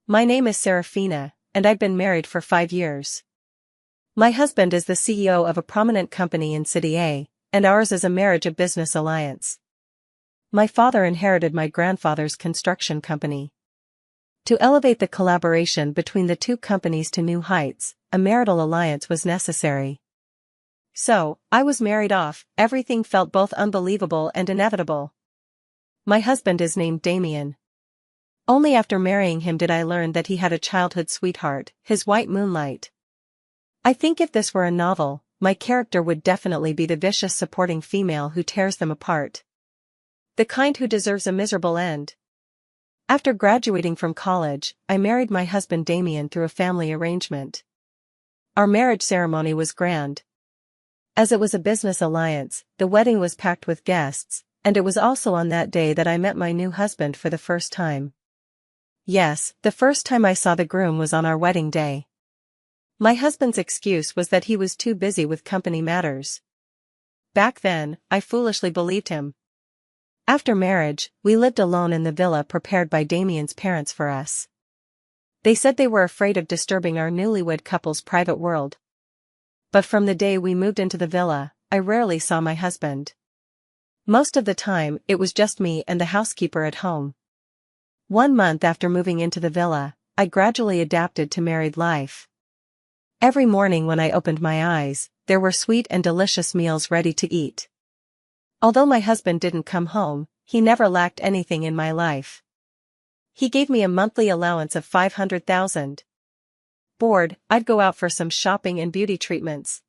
My name is Seraphina, and I've been married for 5 years. My husband is the CEO of a prominent company in City A, and ours is a marriage-a-business alliance. My father inherited my grandfather's construction company. To elevate the collaboration between the two companies to new heights, a marital alliance was necessary. So, I was married off. Everything felt both unbelievable and inevitable. My husband is named Damian. Only after marrying him did I learn that he had a childhood sweetheart, his white moonlight. I think if this were a novel, my character would definitely be the vicious supporting female who tears them apart. The kind who deserves a miserable end. After graduating from college, I married my husband Damian through a family arrangement. Our marriage ceremony was grand. As it was a business alliance, the wedding was packed with guests, and it was also on that day that I met my new husband for the first time. Yes, the first time I saw the groom was on our wedding day. My husband's excuse was that he was too busy with company matters. Back then, I foolishly believed him. After marriage, we lived alone in the villa prepared by Damian's parents for us. They said they were afraid of disturbing our newlywed couple's private world. But from the day we moved into the villa, I rarely saw my husband. Most of the time, it was just me and the housekeeper at home. 1 month after moving into the villa, I gradually adapted to married life. Every morning when I opened my eyes, there were sweet and delicious meals ready to eat. Although my husband didn't come home, he never lacked anything in my life. He gave me a monthly allowance of 500,000. Bored, I'd go out for some shopping and beauty treatments.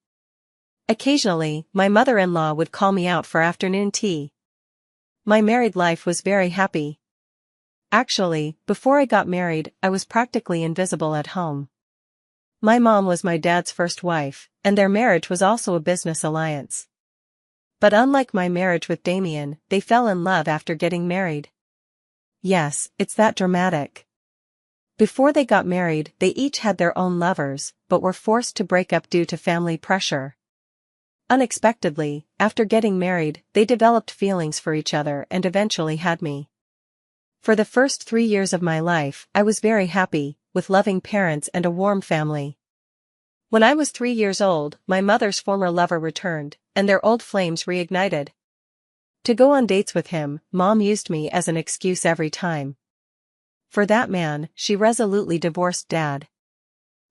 Occasionally, my mother-in-law would call me out for afternoon tea. My married life was very happy. Actually, before I got married, I was practically invisible at home. My mom was my dad's first wife, and their marriage was also a business alliance. But unlike my marriage with Damian, they fell in love after getting married. Yes, it's that dramatic. Before they got married, they each had their own lovers, but were forced to break up due to family pressure. Unexpectedly, after getting married, they developed feelings for each other and eventually had me. For the first 3 years of my life, I was very happy, with loving parents and a warm family. When I was 3 years old, my mother's former lover returned, and their old flames reignited. To go on dates with him, Mom used me as an excuse every time. For that man, she resolutely divorced Dad.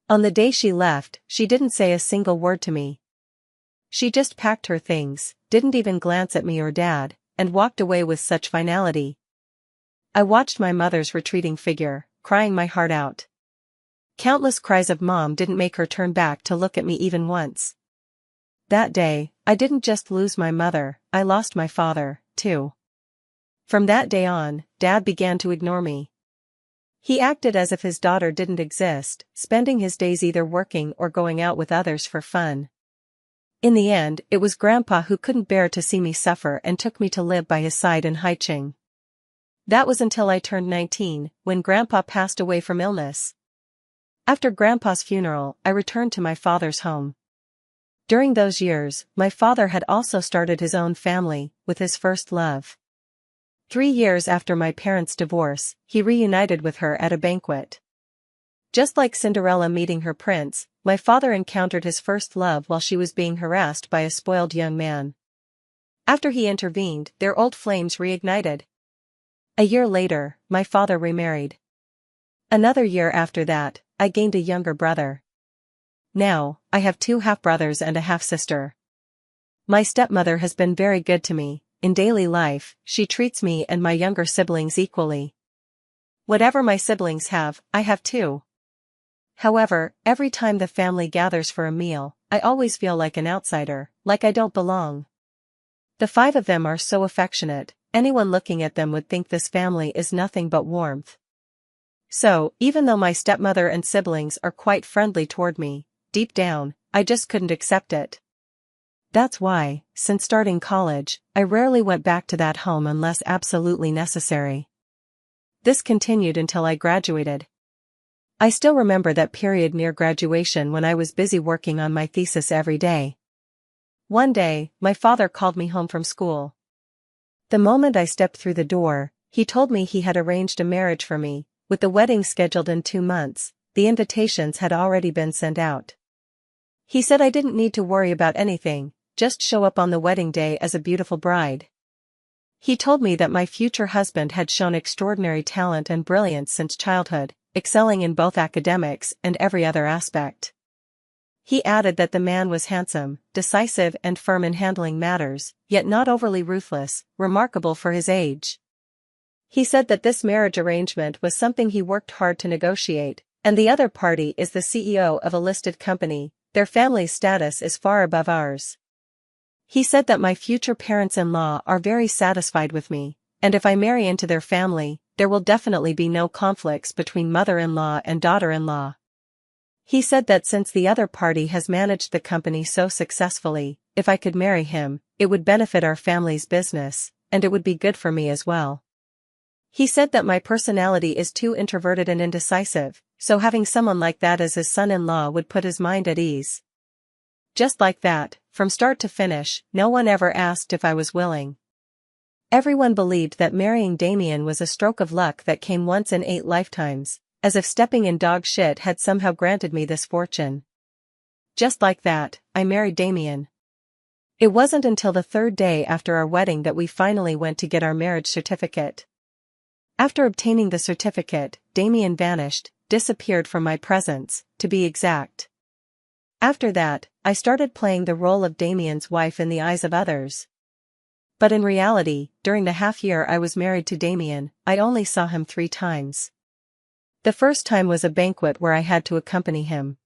On the day she left, she didn't say a single word to me. She just packed her things, didn't even glance at me or Dad, and walked away with such finality. I watched my mother's retreating figure, crying my heart out. Countless cries of Mom didn't make her turn back to look at me even once. That day, I didn't just lose my mother, I lost my father, too. From that day on, Dad began to ignore me. He acted as if his daughter didn't exist, spending his days either working or going out with others for fun. In the end, it was Grandpa who couldn't bear to see me suffer and took me to live by his side in Haicheng. That was until I turned 19, when Grandpa passed away from illness. After Grandpa's funeral, I returned to my father's home. During those years, my father had also started his own family, with his first love. 3 years after my parents' divorce, he reunited with her at a banquet. Just like Cinderella meeting her prince, my father encountered his first love while she was being harassed by a spoiled young man. After he intervened, their old flames reignited. A year later, my father remarried. Another year after that, I gained a younger brother. Now, I have 2 half-brothers and a half-sister. My stepmother has been very good to me. In daily life, she treats me and my younger siblings equally. Whatever my siblings have, I have too. However, every time the family gathers for a meal, I always feel like an outsider, like I don't belong. The 5 of them are so affectionate, anyone looking at them would think this family is nothing but warmth. So, even though my stepmother and siblings are quite friendly toward me, deep down, I just couldn't accept it. That's why, since starting college, I rarely went back to that home unless absolutely necessary. This continued until I graduated. I still remember that period near graduation when I was busy working on my thesis every day. One day, my father called me home from school. The moment I stepped through the door, he told me he had arranged a marriage for me, with the wedding scheduled in 2 months, the invitations had already been sent out. He said I didn't need to worry about anything, just show up on the wedding day as a beautiful bride. He told me that my future husband had shown extraordinary talent and brilliance since childhood, excelling in both academics and every other aspect. He added that the man was handsome, decisive and firm in handling matters, yet not overly ruthless, remarkable for his age. He said that this marriage arrangement was something he worked hard to negotiate, and the other party is the CEO of a listed company. Their family's status is far above ours. He said that my future parents-in-law are very satisfied with me, and if I marry into their family, there will definitely be no conflicts between mother-in-law and daughter-in-law. He said that since the other party has managed the company so successfully, if I could marry him, it would benefit our family's business, and it would be good for me as well. He said that my personality is too introverted and indecisive, so having someone like that as his son-in-law would put his mind at ease. Just like that, from start to finish, no one ever asked if I was willing. Everyone believed that marrying Damian was a stroke of luck that came once in 8 lifetimes, as if stepping in dog shit had somehow granted me this fortune. Just like that, I married Damian. It wasn't until the 3rd day after our wedding that we finally went to get our marriage certificate. After obtaining the certificate, Damian vanished, disappeared from my presence, to be exact. After that, I started playing the role of Damian's wife in the eyes of others. But in reality, during the half year I was married to Damian, I only saw him 3 times. The first time was a banquet where I had to accompany him.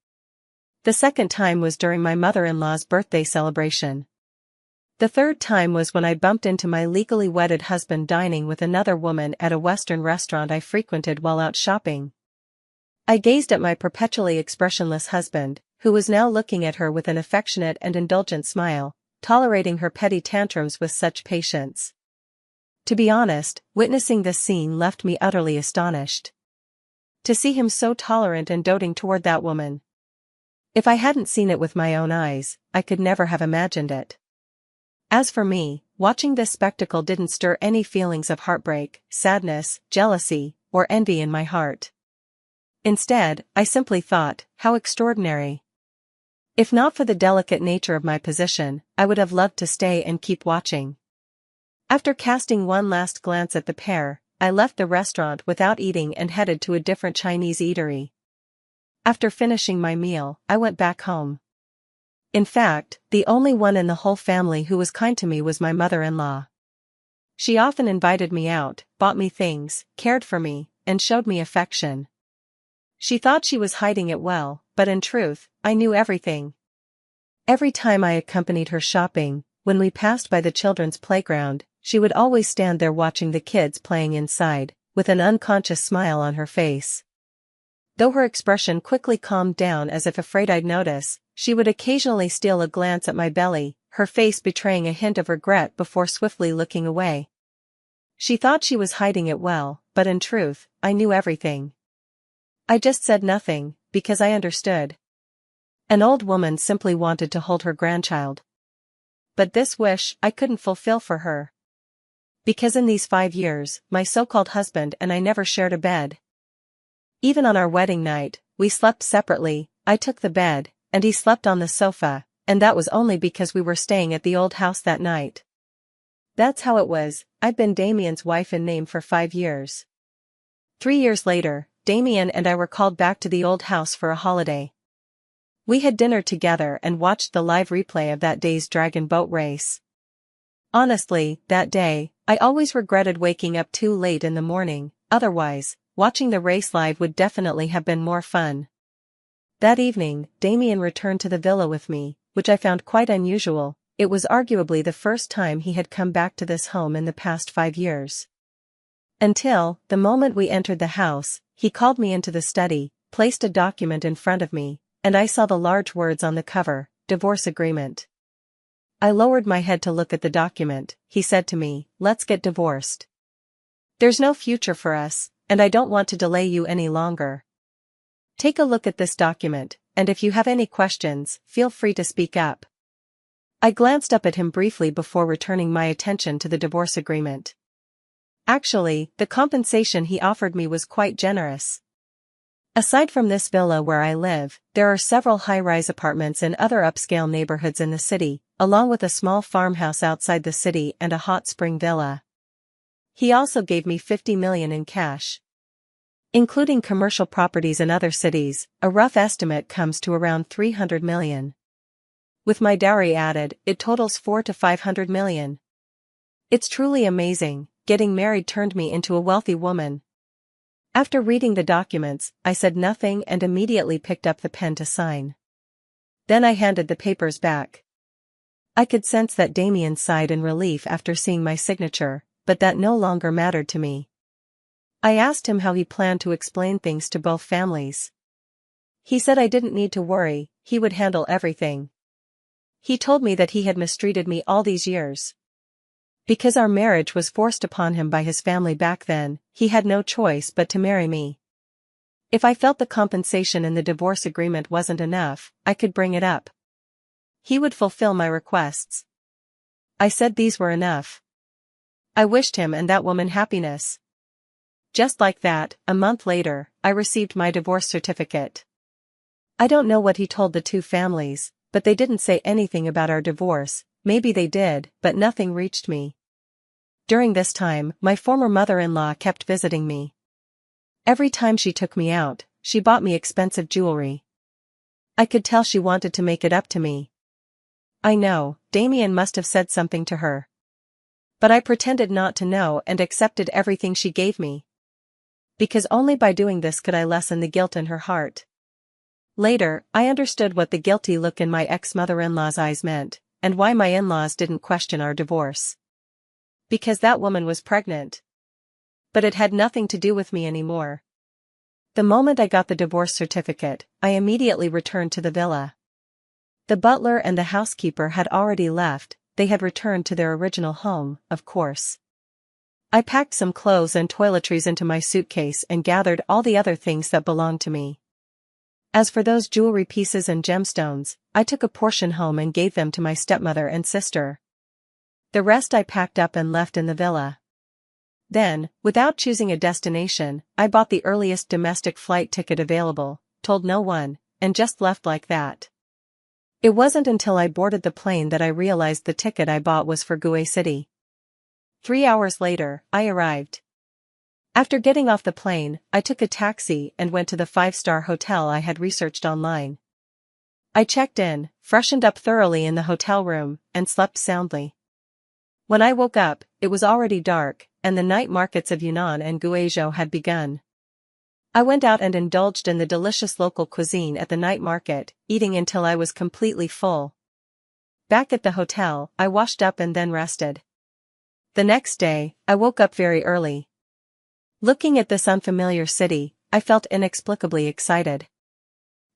The second time was during my mother-in-law's birthday celebration. The third time was when I bumped into my legally wedded husband dining with another woman at a Western restaurant I frequented while out shopping. I gazed at my perpetually expressionless husband, who was now looking at her with an affectionate and indulgent smile, tolerating her petty tantrums with such patience. To be honest, witnessing this scene left me utterly astonished. To see him so tolerant and doting toward that woman. If I hadn't seen it with my own eyes, I could never have imagined it. As for me, watching this spectacle didn't stir any feelings of heartbreak, sadness, jealousy, or envy in my heart. Instead, I simply thought, how extraordinary. If not for the delicate nature of my position, I would have loved to stay and keep watching. After casting one last glance at the pair, I left the restaurant without eating and headed to a different Chinese eatery. After finishing my meal, I went back home. In fact, the only one in the whole family who was kind to me was my mother-in-law. She often invited me out, bought me things, cared for me, and showed me affection. She thought she was hiding it well, but in truth, I knew everything. Every time I accompanied her shopping, when we passed by the children's playground, she would always stand there watching the kids playing inside, with an unconscious smile on her face. Though her expression quickly calmed down as if afraid I'd notice, she would occasionally steal a glance at my belly, her face betraying a hint of regret before swiftly looking away. She thought she was hiding it well, but in truth, I knew everything. I just said nothing, because I understood. An old woman simply wanted to hold her grandchild. But this wish I couldn't fulfill for her. Because in these 5 years, my so-called husband and I never shared a bed. Even on our wedding night, we slept separately. I took the bed, and he slept on the sofa, and that was only because we were staying at the old house that night. That's how it was. I'd been Damian's wife in name for 5 years. 3 years later, Damian and I were called back to the old house for a holiday. We had dinner together and watched the live replay of that day's dragon boat race. Honestly, that day, I always regretted waking up too late in the morning, otherwise, watching the race live would definitely have been more fun. That evening, Damian returned to the villa with me, which I found quite unusual. It was arguably the first time he had come back to this home in the past 5 years. Until, the moment we entered the house, he called me into the study, placed a document in front of me, and I saw the large words on the cover, divorce agreement. I lowered my head to look at the document. He said to me, "Let's get divorced. There's no future for us, and I don't want to delay you any longer. Take a look at this document, and if you have any questions, feel free to speak up." I glanced up at him briefly before returning my attention to the divorce agreement. Actually, the compensation he offered me was quite generous. Aside from this villa where I live, there are several high-rise apartments in other upscale neighborhoods in the city, along with a small farmhouse outside the city and a hot spring villa. He also gave me $50 million in cash. Including commercial properties in other cities, a rough estimate comes to around $300 million. With my dowry added, it totals $400 to $500 million. It's truly amazing. Getting married turned me into a wealthy woman. After reading the documents, I said nothing and immediately picked up the pen to sign. Then I handed the papers back. I could sense that Damian sighed in relief after seeing my signature, but that no longer mattered to me. I asked him how he planned to explain things to both families. He said I didn't need to worry, he would handle everything. He told me that he had mistreated me all these years. Because our marriage was forced upon him by his family back then, he had no choice but to marry me. If I felt the compensation in the divorce agreement wasn't enough, I could bring it up. He would fulfill my requests. I said these were enough. I wished him and that woman happiness. Just like that, a month later, I received my divorce certificate. I don't know what he told the two families, but they didn't say anything about our divorce. Maybe they did, but nothing reached me. During this time, my former mother-in-law kept visiting me. Every time she took me out, she bought me expensive jewelry. I could tell she wanted to make it up to me. I know, Damian must have said something to her. But I pretended not to know and accepted everything she gave me. Because only by doing this could I lessen the guilt in her heart. Later, I understood what the guilty look in my ex-mother-in-law's eyes meant, and why my in-laws didn't question our divorce. Because that woman was pregnant. But it had nothing to do with me anymore. The moment I got the divorce certificate, I immediately returned to the villa. The butler and the housekeeper had already left, they had returned to their original home, of course. I packed some clothes and toiletries into my suitcase and gathered all the other things that belonged to me. As for those jewelry pieces and gemstones, I took a portion home and gave them to my stepmother and sister. The rest I packed up and left in the villa. Then, without choosing a destination, I bought the earliest domestic flight ticket available, told no one, and just left like that. It wasn't until I boarded the plane that I realized the ticket I bought was for Gue City. 3 hours later, I arrived. After getting off the plane, I took a taxi and went to the 5-star hotel I had researched online. I checked in, freshened up thoroughly in the hotel room, and slept soundly. When I woke up, it was already dark, and the night markets of Yunnan and Guizhou had begun. I went out and indulged in the delicious local cuisine at the night market, eating until I was completely full. Back at the hotel, I washed up and then rested. The next day, I woke up very early. Looking at this unfamiliar city, I felt inexplicably excited.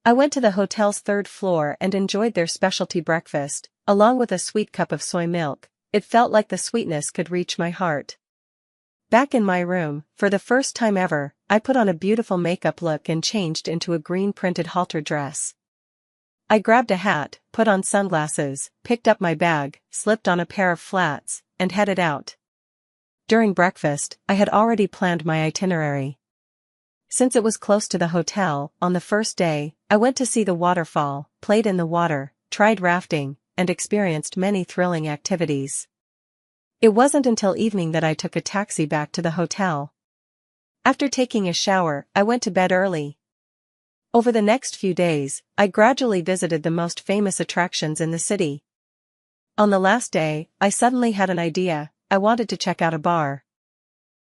I went to the hotel's 3rd floor and enjoyed their specialty breakfast, along with a sweet cup of soy milk. It felt like the sweetness could reach my heart. Back in my room, for the first time ever, I put on a beautiful makeup look and changed into a green printed halter dress. I grabbed a hat, put on sunglasses, picked up my bag, slipped on a pair of flats, and headed out. During breakfast, I had already planned my itinerary. Since it was close to the hotel, on the first day, I went to see the waterfall, played in the water, tried rafting, and experienced many thrilling activities. It wasn't until evening that I took a taxi back to the hotel. After taking a shower, I went to bed early. Over the next few days, I gradually visited the most famous attractions in the city. On the last day, I suddenly had an idea. I wanted to check out a bar.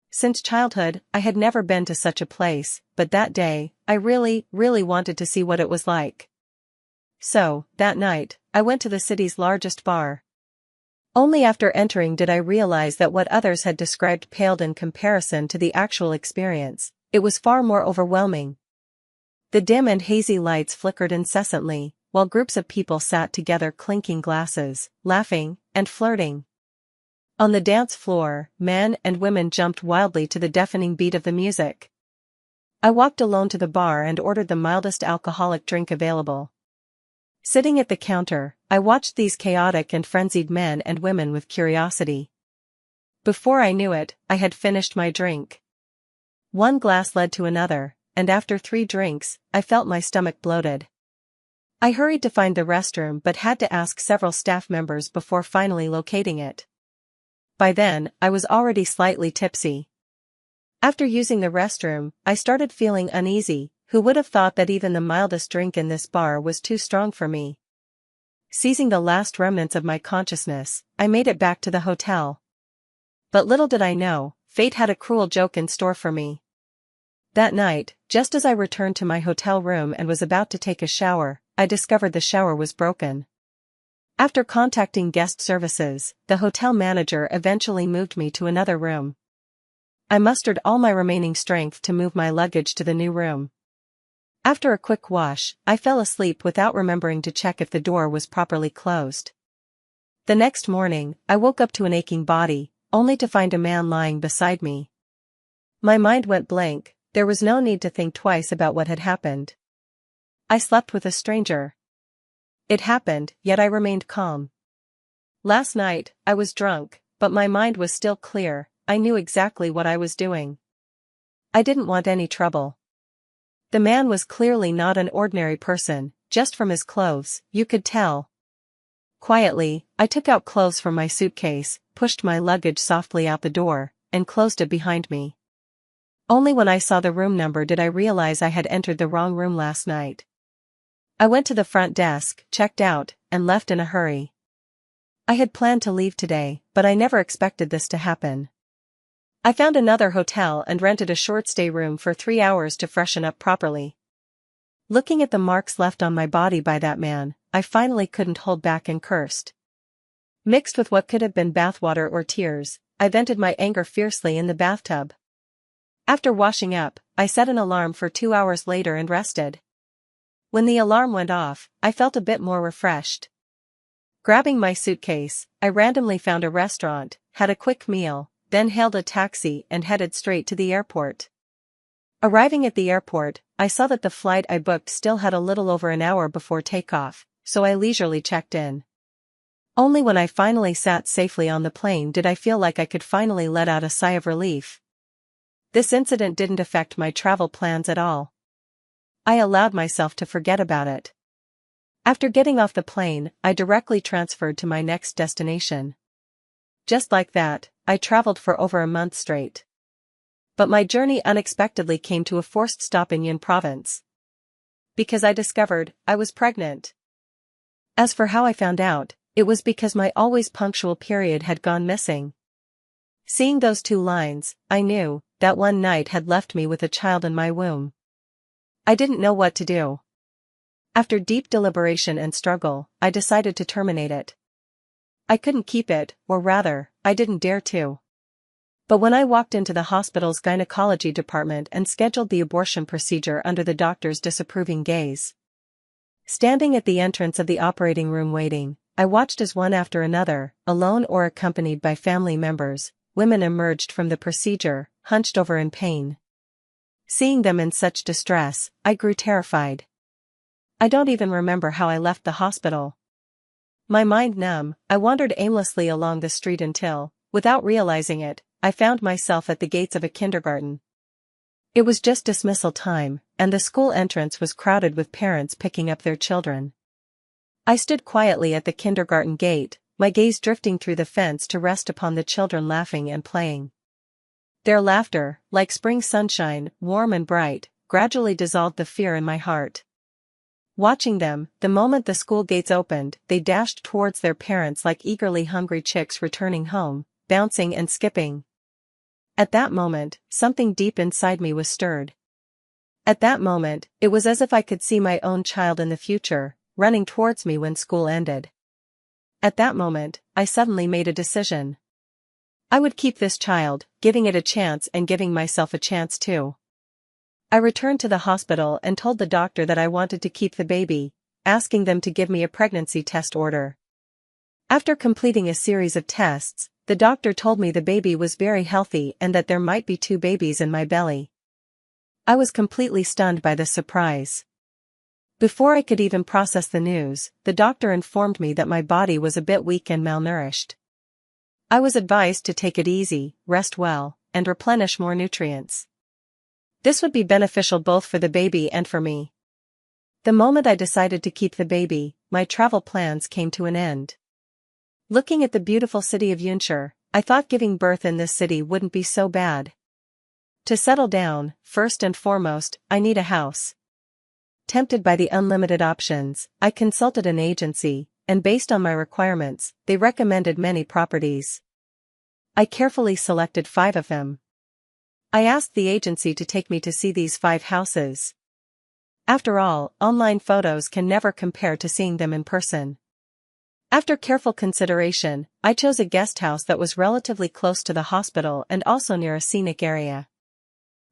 Since childhood, I had never been to such a place, but that day, I really wanted to see what it was like. So, that night, I went to the city's largest bar. Only after entering did I realize that what others had described paled in comparison to the actual experience. It was far more overwhelming. The dim and hazy lights flickered incessantly, while groups of people sat together clinking glasses, laughing, and flirting. On the dance floor, men and women jumped wildly to the deafening beat of the music. I walked alone to the bar and ordered the mildest alcoholic drink available. Sitting at the counter, I watched these chaotic and frenzied men and women with curiosity. Before I knew it, I had finished my drink. One glass led to another, and after 3 drinks, I felt my stomach bloated. I hurried to find the restroom but had to ask several staff members before finally locating it. By then, I was already slightly tipsy. After using the restroom, I started feeling uneasy. Who would have thought that even the mildest drink in this bar was too strong for me? Seizing the last remnants of my consciousness, I made it back to the hotel. But little did I know, fate had a cruel joke in store for me. That night, just as I returned to my hotel room and was about to take a shower, I discovered the shower was broken. After contacting guest services, the hotel manager eventually moved me to another room. I mustered all my remaining strength to move my luggage to the new room. After a quick wash, I fell asleep without remembering to check if the door was properly closed. The next morning, I woke up to an aching body, only to find a man lying beside me. My mind went blank. There was no need to think twice about what had happened. I slept with a stranger. It happened, yet I remained calm. Last night, I was drunk, but my mind was still clear. I knew exactly what I was doing. I didn't want any trouble. The man was clearly not an ordinary person, just from his clothes, you could tell. Quietly, I took out clothes from my suitcase, pushed my luggage softly out the door, and closed it behind me. Only when I saw the room number did I realize I had entered the wrong room last night. I went to the front desk, checked out, and left in a hurry. I had planned to leave today, but I never expected this to happen. I found another hotel and rented a short-stay room for 3 hours to freshen up properly. Looking at the marks left on my body by that man, I finally couldn't hold back and cursed. Mixed with what could have been bathwater or tears, I vented my anger fiercely in the bathtub. After washing up, I set an alarm for 2 hours later and rested. When the alarm went off, I felt a bit more refreshed. Grabbing my suitcase, I randomly found a restaurant, had a quick meal, then hailed a taxi and headed straight to the airport. Arriving at the airport, I saw that the flight I booked still had a little over an hour before takeoff, so I leisurely checked in. Only when I finally sat safely on the plane did I feel like I could finally let out a sigh of relief. This incident didn't affect my travel plans at all. I allowed myself to forget about it. After getting off the plane, I directly transferred to my next destination. Just like that, I traveled for over a month straight. But my journey unexpectedly came to a forced stop in Yun province. Because I discovered I was pregnant. As for how I found out, it was because my always punctual period had gone missing. Seeing those 2 lines, I knew that one night had left me with a child in my womb. I didn't know what to do. After deep deliberation and struggle, I decided to terminate it. I couldn't keep it, or rather, I didn't dare to. But when I walked into the hospital's gynecology department and scheduled the abortion procedure under the doctor's disapproving gaze. Standing at the entrance of the operating room waiting, I watched as one after another, alone or accompanied by family members, women emerged from the procedure, hunched over in pain. Seeing them in such distress, I grew terrified. I don't even remember how I left the hospital. My mind numb, I wandered aimlessly along the street until, without realizing it, I found myself at the gates of a kindergarten. It was just dismissal time, and the school entrance was crowded with parents picking up their children. I stood quietly at the kindergarten gate, my gaze drifting through the fence to rest upon the children laughing and playing. Their laughter, like spring sunshine, warm and bright, gradually dissolved the fear in my heart. Watching them, the moment the school gates opened, they dashed towards their parents like eagerly hungry chicks returning home, bouncing and skipping. At that moment, something deep inside me was stirred. At that moment, it was as if I could see my own child in the future, running towards me when school ended. At that moment, I suddenly made a decision. I would keep this child, giving it a chance and giving myself a chance too. I returned to the hospital and told the doctor that I wanted to keep the baby, asking them to give me a pregnancy test order. After completing a series of tests, the doctor told me the baby was very healthy and that there might be 2 babies in my belly. I was completely stunned by this surprise. Before I could even process the news, the doctor informed me that my body was a bit weak and malnourished. I was advised to take it easy, rest well, and replenish more nutrients. This would be beneficial both for the baby and for me. The moment I decided to keep the baby, my travel plans came to an end. Looking at the beautiful city of Yunshur, I thought giving birth in this city wouldn't be so bad. To settle down, first and foremost, I need a house. Tempted by the unlimited options, I consulted an agency, and based on my requirements, they recommended many properties. I carefully selected 5 of them. I asked the agency to take me to see these 5 houses. After all, online photos can never compare to seeing them in person. After careful consideration, I chose a guest house that was relatively close to the hospital and also near a scenic area.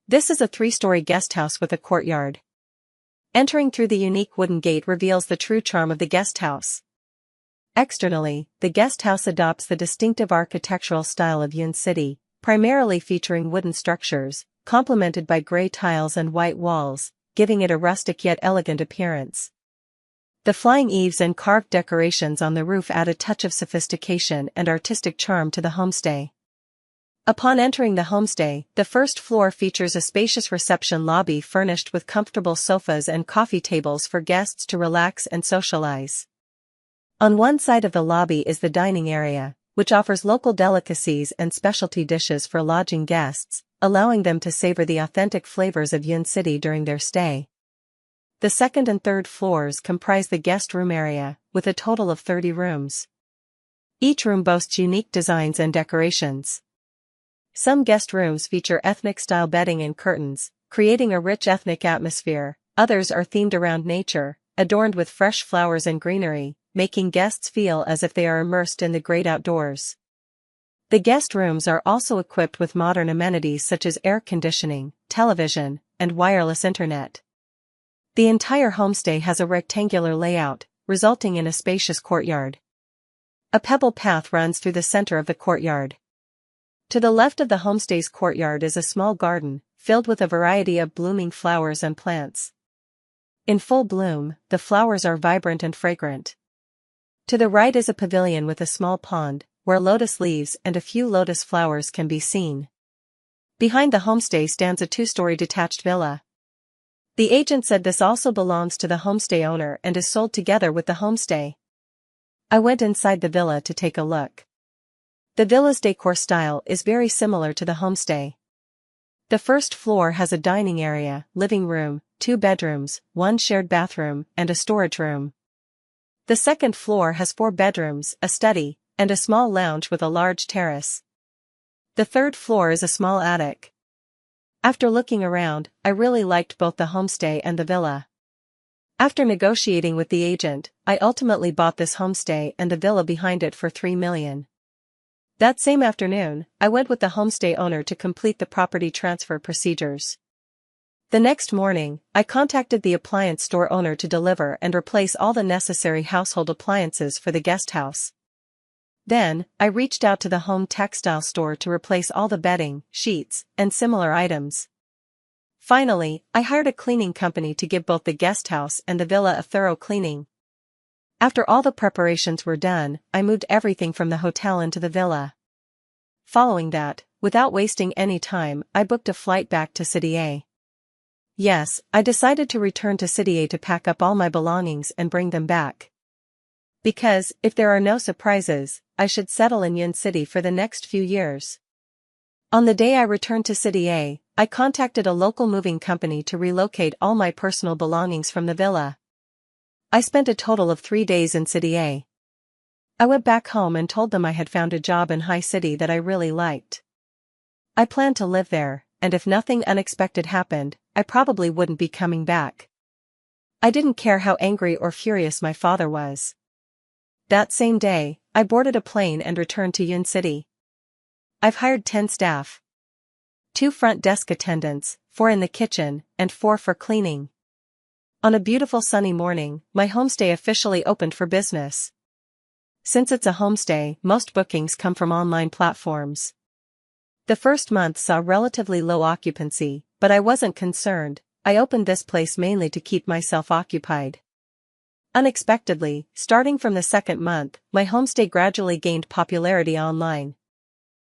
This is a 3-story guest house with a courtyard. Entering through the unique wooden gate reveals the true charm of the guest house. Externally, the guest house adopts the distinctive architectural style of Yun City, primarily featuring wooden structures, complemented by gray tiles and white walls, giving it a rustic yet elegant appearance. The flying eaves and carved decorations on the roof add a touch of sophistication and artistic charm to the homestay. Upon entering the homestay, the first floor features a spacious reception lobby furnished with comfortable sofas and coffee tables for guests to relax and socialize. On one side of the lobby is the dining area, which offers local delicacies and specialty dishes for lodging guests, allowing them to savor the authentic flavors of Yun City during their stay. The second and third floors comprise the guest room area, with a total of 30 rooms. Each room boasts unique designs and decorations. Some guest rooms feature ethnic-style bedding and curtains, creating a rich ethnic atmosphere. Others are themed around nature, adorned with fresh flowers and greenery, making guests feel as if they are immersed in the great outdoors. The guest rooms are also equipped with modern amenities such as air conditioning, television, and wireless internet. The entire homestay has a rectangular layout, resulting in a spacious courtyard. A pebble path runs through the center of the courtyard. To the left of the homestay's courtyard is a small garden, filled with a variety of blooming flowers and plants. In full bloom, the flowers are vibrant and fragrant. To the right is a pavilion with a small pond, where lotus leaves and a few lotus flowers can be seen. Behind the homestay stands a 2-story detached villa. The agent said this also belongs to the homestay owner and is sold together with the homestay. I went inside the villa to take a look. The villa's decor style is very similar to the homestay. The first floor has a dining area, living room, 2 bedrooms, 1 shared bathroom, and a storage room. The second floor has 4 bedrooms, a study, and a small lounge with a large terrace. The third floor is a small attic. After looking around, I really liked both the homestay and the villa. After negotiating with the agent, I ultimately bought this homestay and the villa behind it for $3 million. That same afternoon, I went with the homestay owner to complete the property transfer procedures. The next morning, I contacted the appliance store owner to deliver and replace all the necessary household appliances for the guest house. Then, I reached out to the home textile store to replace all the bedding, sheets, and similar items. Finally, I hired a cleaning company to give both the guest house and the villa a thorough cleaning. After all the preparations were done, I moved everything from the hotel into the villa. Following that, without wasting any time, I booked a flight back to City A. Yes, I decided to return to City A to pack up all my belongings and bring them back. Because, if there are no surprises, I should settle in Yun City for the next few years. On the day I returned to City A, I contacted a local moving company to relocate all my personal belongings from the villa. I spent a total of 3 days in City A. I went back home and told them I had found a job in High City that I really liked. I planned to live there, and if nothing unexpected happened, I probably wouldn't be coming back. I didn't care how angry or furious my father was. That same day, I boarded a plane and returned to Yun City. I've hired 10 staff. 2 front desk attendants, 4 in the kitchen, and 4 for cleaning. On a beautiful sunny morning, my homestay officially opened for business. Since it's a homestay, most bookings come from online platforms. The first month saw relatively low occupancy, but I wasn't concerned. I opened this place mainly to keep myself occupied. Unexpectedly, starting from the second month, my homestay gradually gained popularity online.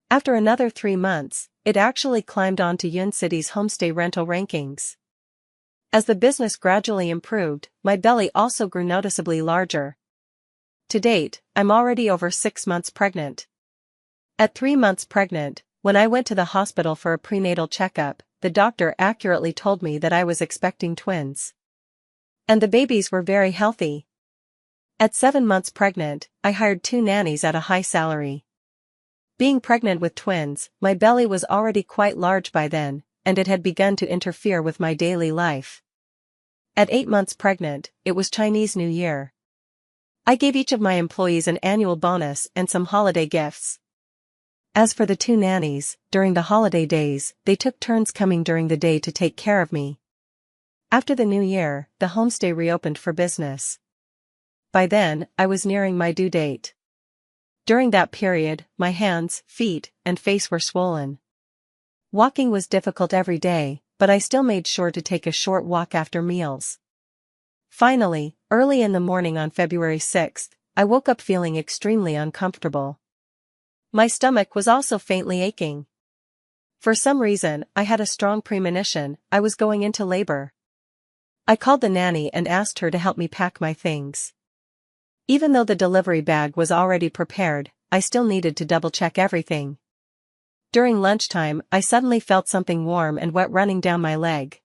After another 3 months, it actually climbed onto Yun City's homestay rental rankings. As the business gradually improved, my belly also grew noticeably larger. To date, I'm already over 6 months pregnant. At 3 months pregnant, when I went to the hospital for a prenatal checkup, the doctor accurately told me that I was expecting twins. And the babies were very healthy. At 7 months pregnant, I hired 2 nannies at a high salary. Being pregnant with twins, my belly was already quite large by then, and it had begun to interfere with my daily life. At 8 months pregnant, it was Chinese New Year. I gave each of my employees an annual bonus and some holiday gifts. As for the 2 nannies, during the holiday days, they took turns coming during the day to take care of me. After the new year, the homestay reopened for business. By then, I was nearing my due date. During that period, my hands, feet, and face were swollen. Walking was difficult every day, but I still made sure to take a short walk after meals. Finally, early in the morning on February 6th, I woke up feeling extremely uncomfortable. My stomach was also faintly aching. For some reason, I had a strong premonition I was going into labor. I called the nanny and asked her to help me pack my things. Even though the delivery bag was already prepared, I still needed to double-check everything. During lunchtime, I suddenly felt something warm and wet running down my leg.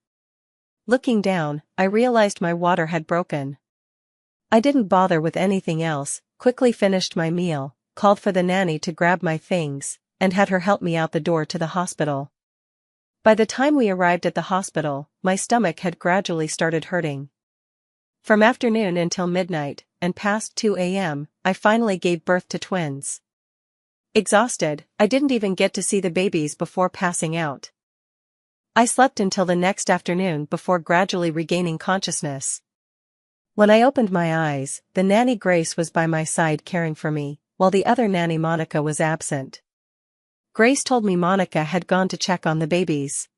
Looking down, I realized my water had broken. I didn't bother with anything else, quickly finished my meal, called for the nanny to grab my things, and had her help me out the door to the hospital. By the time we arrived at the hospital, my stomach had gradually started hurting. From afternoon until midnight, and past 2 a.m., I finally gave birth to twins. Exhausted, I didn't even get to see the babies before passing out. I slept until the next afternoon before gradually regaining consciousness. When I opened my eyes, the nanny Grace was by my side caring for me, while the other nanny Monica was absent. Grace told me Monica had gone to check on the babies.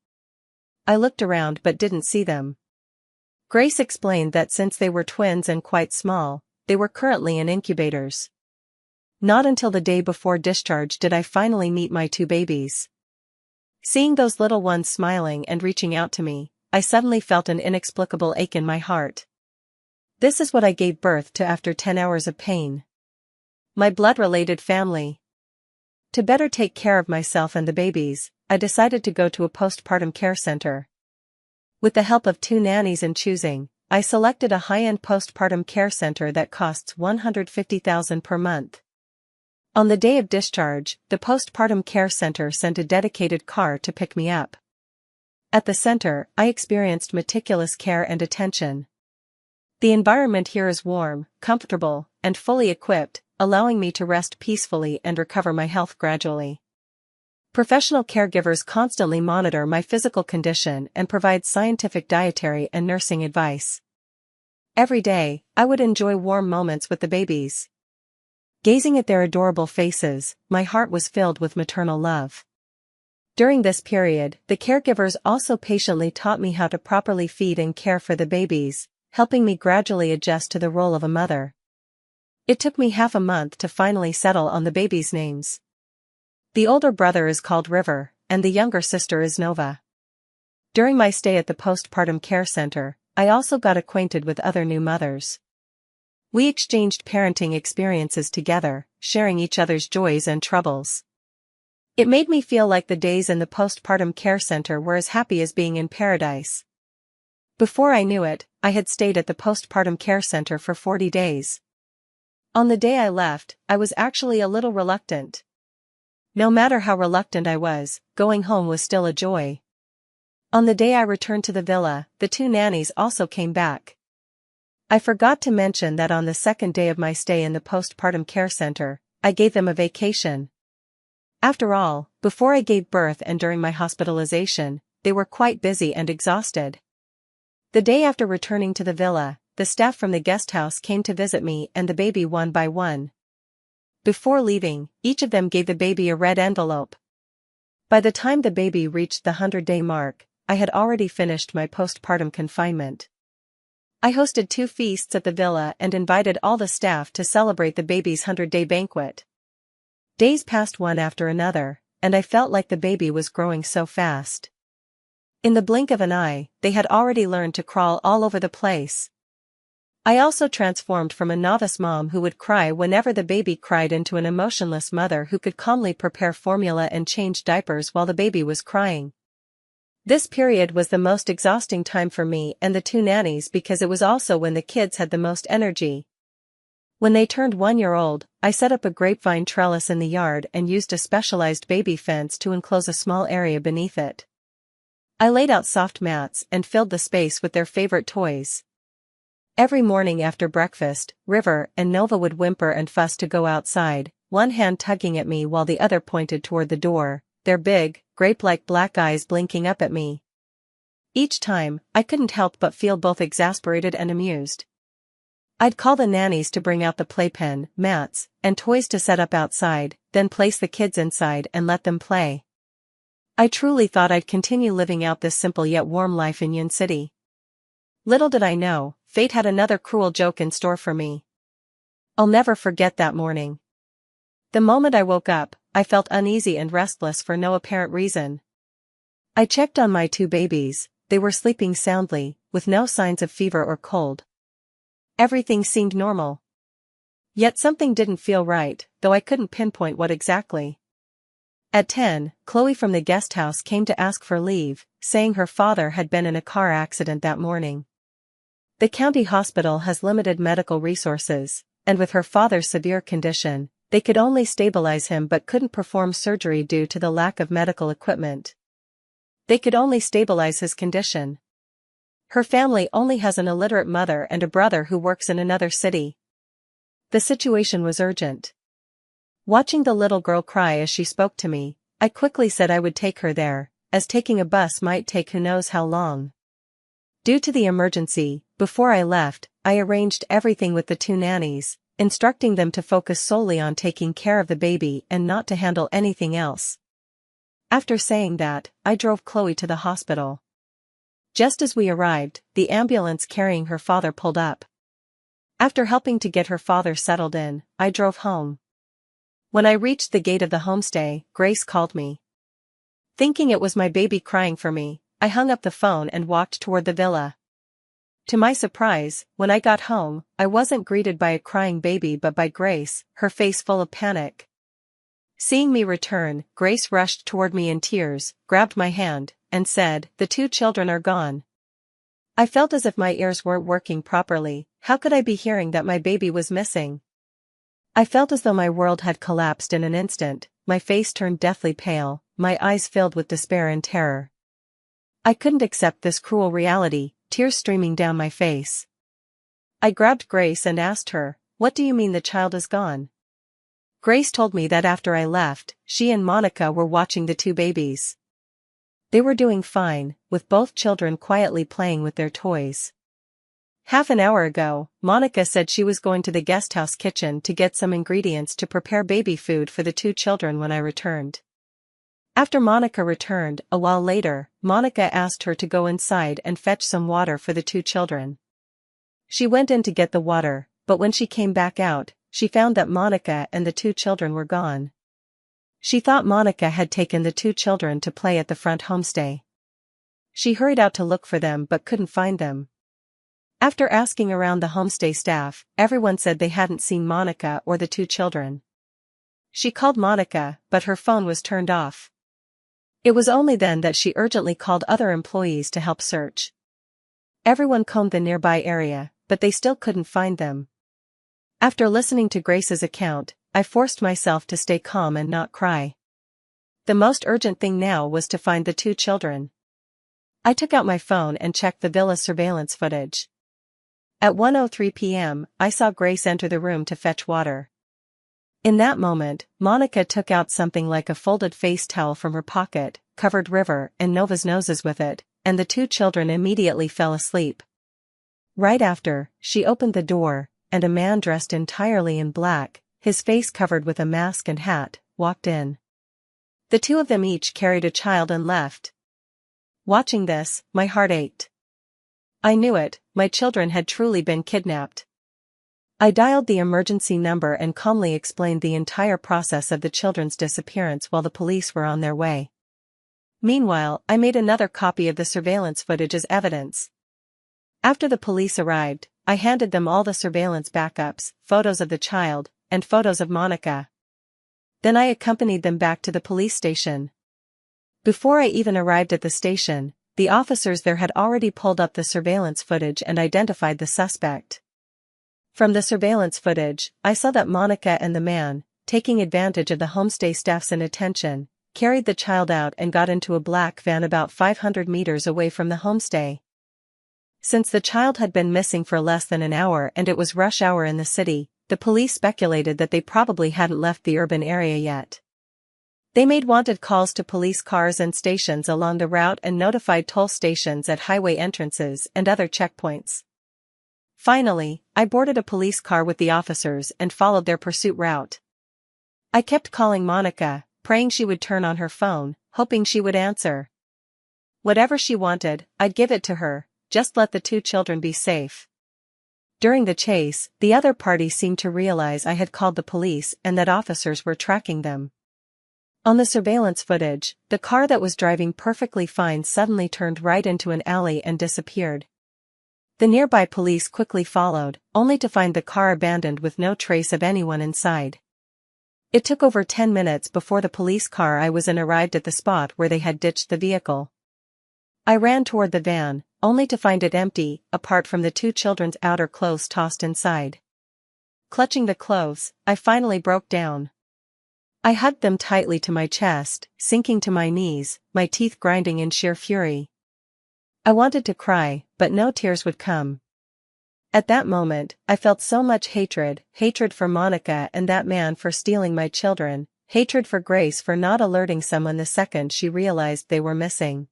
I looked around but didn't see them. Grace explained that since they were twins and quite small, they were currently in incubators. Not until the day before discharge did I finally meet my 2 babies. Seeing those little ones smiling and reaching out to me, I suddenly felt an inexplicable ache in my heart. This is what I gave birth to after 10 hours of pain. My blood-related family. To better take care of myself and the babies, I decided to go to a postpartum care center. With the help of 2 nannies in choosing, I selected a high-end postpartum care center that costs $150,000 per month. On the day of discharge, the postpartum care center sent a dedicated car to pick me up. At the center, I experienced meticulous care and attention. The environment here is warm, comfortable, and fully equipped, allowing me to rest peacefully and recover my health gradually. Professional caregivers constantly monitor my physical condition and provide scientific dietary and nursing advice. Every day, I would enjoy warm moments with the babies. Gazing at their adorable faces, my heart was filled with maternal love. During this period, the caregivers also patiently taught me how to properly feed and care for the babies, helping me gradually adjust to the role of a mother. It took me half a month to finally settle on the babies' names. The older brother is called River, and the younger sister is Nova. During my stay at the postpartum care center, I also got acquainted with other new mothers. We exchanged parenting experiences together, sharing each other's joys and troubles. It made me feel like the days in the postpartum care center were as happy as being in paradise. Before I knew it, I had stayed at the postpartum care center for 40 days. On the day I left, I was actually a little reluctant. No matter how reluctant I was, going home was still a joy. On the day I returned to the villa, the 2 nannies also came back. I forgot to mention that on the second day of my stay in the postpartum care center, I gave them a vacation. After all, before I gave birth and during my hospitalization, they were quite busy and exhausted. The day after returning to the villa, the staff from the guest house came to visit me and the baby one by one. Before leaving, each of them gave the baby a red envelope. By the time the baby reached the 100-day mark, I had already finished my postpartum confinement. I hosted 2 feasts at the villa and invited all the staff to celebrate the baby's 100-day banquet. Days passed one after another, and I felt like the baby was growing so fast. In the blink of an eye, they had already learned to crawl all over the place. I also transformed from a novice mom who would cry whenever the baby cried into an emotionless mother who could calmly prepare formula and change diapers while the baby was crying. This period was the most exhausting time for me and the two nannies because it was also when the kids had the most energy. When they turned 1-year-old, I set up a grapevine trellis in the yard and used a specialized baby fence to enclose a small area beneath it. I laid out soft mats and filled the space with their favorite toys. Every morning after breakfast, River and Nova would whimper and fuss to go outside, one hand tugging at me while the other pointed toward the door, their big, grape-like black eyes blinking up at me. Each time, I couldn't help but feel both exasperated and amused. I'd call the nannies to bring out the playpen, mats, and toys to set up outside, then place the kids inside and let them play. I truly thought I'd continue living out this simple yet warm life in Yun City. Little did I know, fate had another cruel joke in store for me. I'll never forget that morning. The moment I woke up, I felt uneasy and restless for no apparent reason. I checked on my two babies. They were sleeping soundly, with no signs of fever or cold. Everything seemed normal. Yet something didn't feel right, though I couldn't pinpoint what exactly. At 10, Chloe from the guest house came to ask for leave, saying her father had been in a car accident that morning. The county hospital has limited medical resources, and with her father's severe condition, they could only stabilize him but couldn't perform surgery due to the lack of medical equipment. They could only stabilize his condition. Her family only has an illiterate mother and a brother who works in another city. The situation was urgent. Watching the little girl cry as she spoke to me, I quickly said I would take her there, as taking a bus might take who knows how long. Due to the emergency, before I left, I arranged everything with the two nannies, instructing them to focus solely on taking care of the baby and not to handle anything else. After saying that, I drove Chloe to the hospital. Just as we arrived, the ambulance carrying her father pulled up. After helping to get her father settled in, I drove home. When I reached the gate of the homestay, Grace called me. Thinking it was my baby crying for me, I hung up the phone and walked toward the villa. To my surprise, when I got home, I wasn't greeted by a crying baby but by Grace, her face full of panic. Seeing me return, Grace rushed toward me in tears, grabbed my hand, and said, "The two children are gone." I felt as if my ears weren't working properly. How could I be hearing that my baby was missing? I felt as though my world had collapsed in an instant, my face turned deathly pale, my eyes filled with despair and terror. I couldn't accept this cruel reality, tears streaming down my face. I grabbed Grace and asked her, "What do you mean the child is gone?" Grace told me that after I left, she and Monica were watching the two babies. They were doing fine, with both children quietly playing with their toys. Half an hour ago, Monica said she was going to the guesthouse kitchen to get some ingredients to prepare baby food for the two children when I returned. After Monica returned, a while later, Monica asked her to go inside and fetch some water for the two children. She went in to get the water, but when she came back out, she found that Monica and the two children were gone. She thought Monica had taken the two children to play at the front homestay. She hurried out to look for them but couldn't find them. After asking around the homestay staff, everyone said they hadn't seen Monica or the two children. She called Monica, but her phone was turned off. It was only then that she urgently called other employees to help search. Everyone combed the nearby area, but they still couldn't find them. After listening to Grace's account, I forced myself to stay calm and not cry. The most urgent thing now was to find the two children. I took out my phone and checked the villa's surveillance footage. At 1:03 p.m., I saw Grace enter the room to fetch water. In that moment, Monica took out something like a folded face towel from her pocket, covered River and Nova's noses with it, and the two children immediately fell asleep. Right after, she opened the door, and a man dressed entirely in black, his face covered with a mask and hat, walked in. The two of them each carried a child and left. Watching this, my heart ached. I knew it, my children had truly been kidnapped. I dialed the emergency number and calmly explained the entire process of the children's disappearance while the police were on their way. Meanwhile, I made another copy of the surveillance footage as evidence. After the police arrived, I handed them all the surveillance backups, photos of the child, and photos of Monica. Then I accompanied them back to the police station. Before I even arrived at the station, the officers there had already pulled up the surveillance footage and identified the suspect. From the surveillance footage, I saw that Monica and the man, taking advantage of the homestay staff's inattention, carried the child out and got into a black van about 500 meters away from the homestay. Since the child had been missing for less than an hour and it was rush hour in the city, the police speculated that they probably hadn't left the urban area yet. They made wanted calls to police cars and stations along the route and notified toll stations at highway entrances and other checkpoints. Finally, I boarded a police car with the officers and followed their pursuit route. I kept calling Monica, praying she would turn on her phone, hoping she would answer. Whatever she wanted, I'd give it to her, just let the two children be safe. During the chase, the other party seemed to realize I had called the police and that officers were tracking them. On the surveillance footage, the car that was driving perfectly fine suddenly turned right into an alley and disappeared. The nearby police quickly followed, only to find the car abandoned with no trace of anyone inside. It took over 10 minutes before the police car I was in arrived at the spot where they had ditched the vehicle. I ran toward the van, only to find it empty, apart from the two children's outer clothes tossed inside. Clutching the clothes, I finally broke down. I hugged them tightly to my chest, sinking to my knees, my teeth grinding in sheer fury. I wanted to cry, but no tears would come. At that moment, I felt so much hatred for Monica and that man for stealing my children, hatred for Grace for not alerting someone the second she realized they were missing.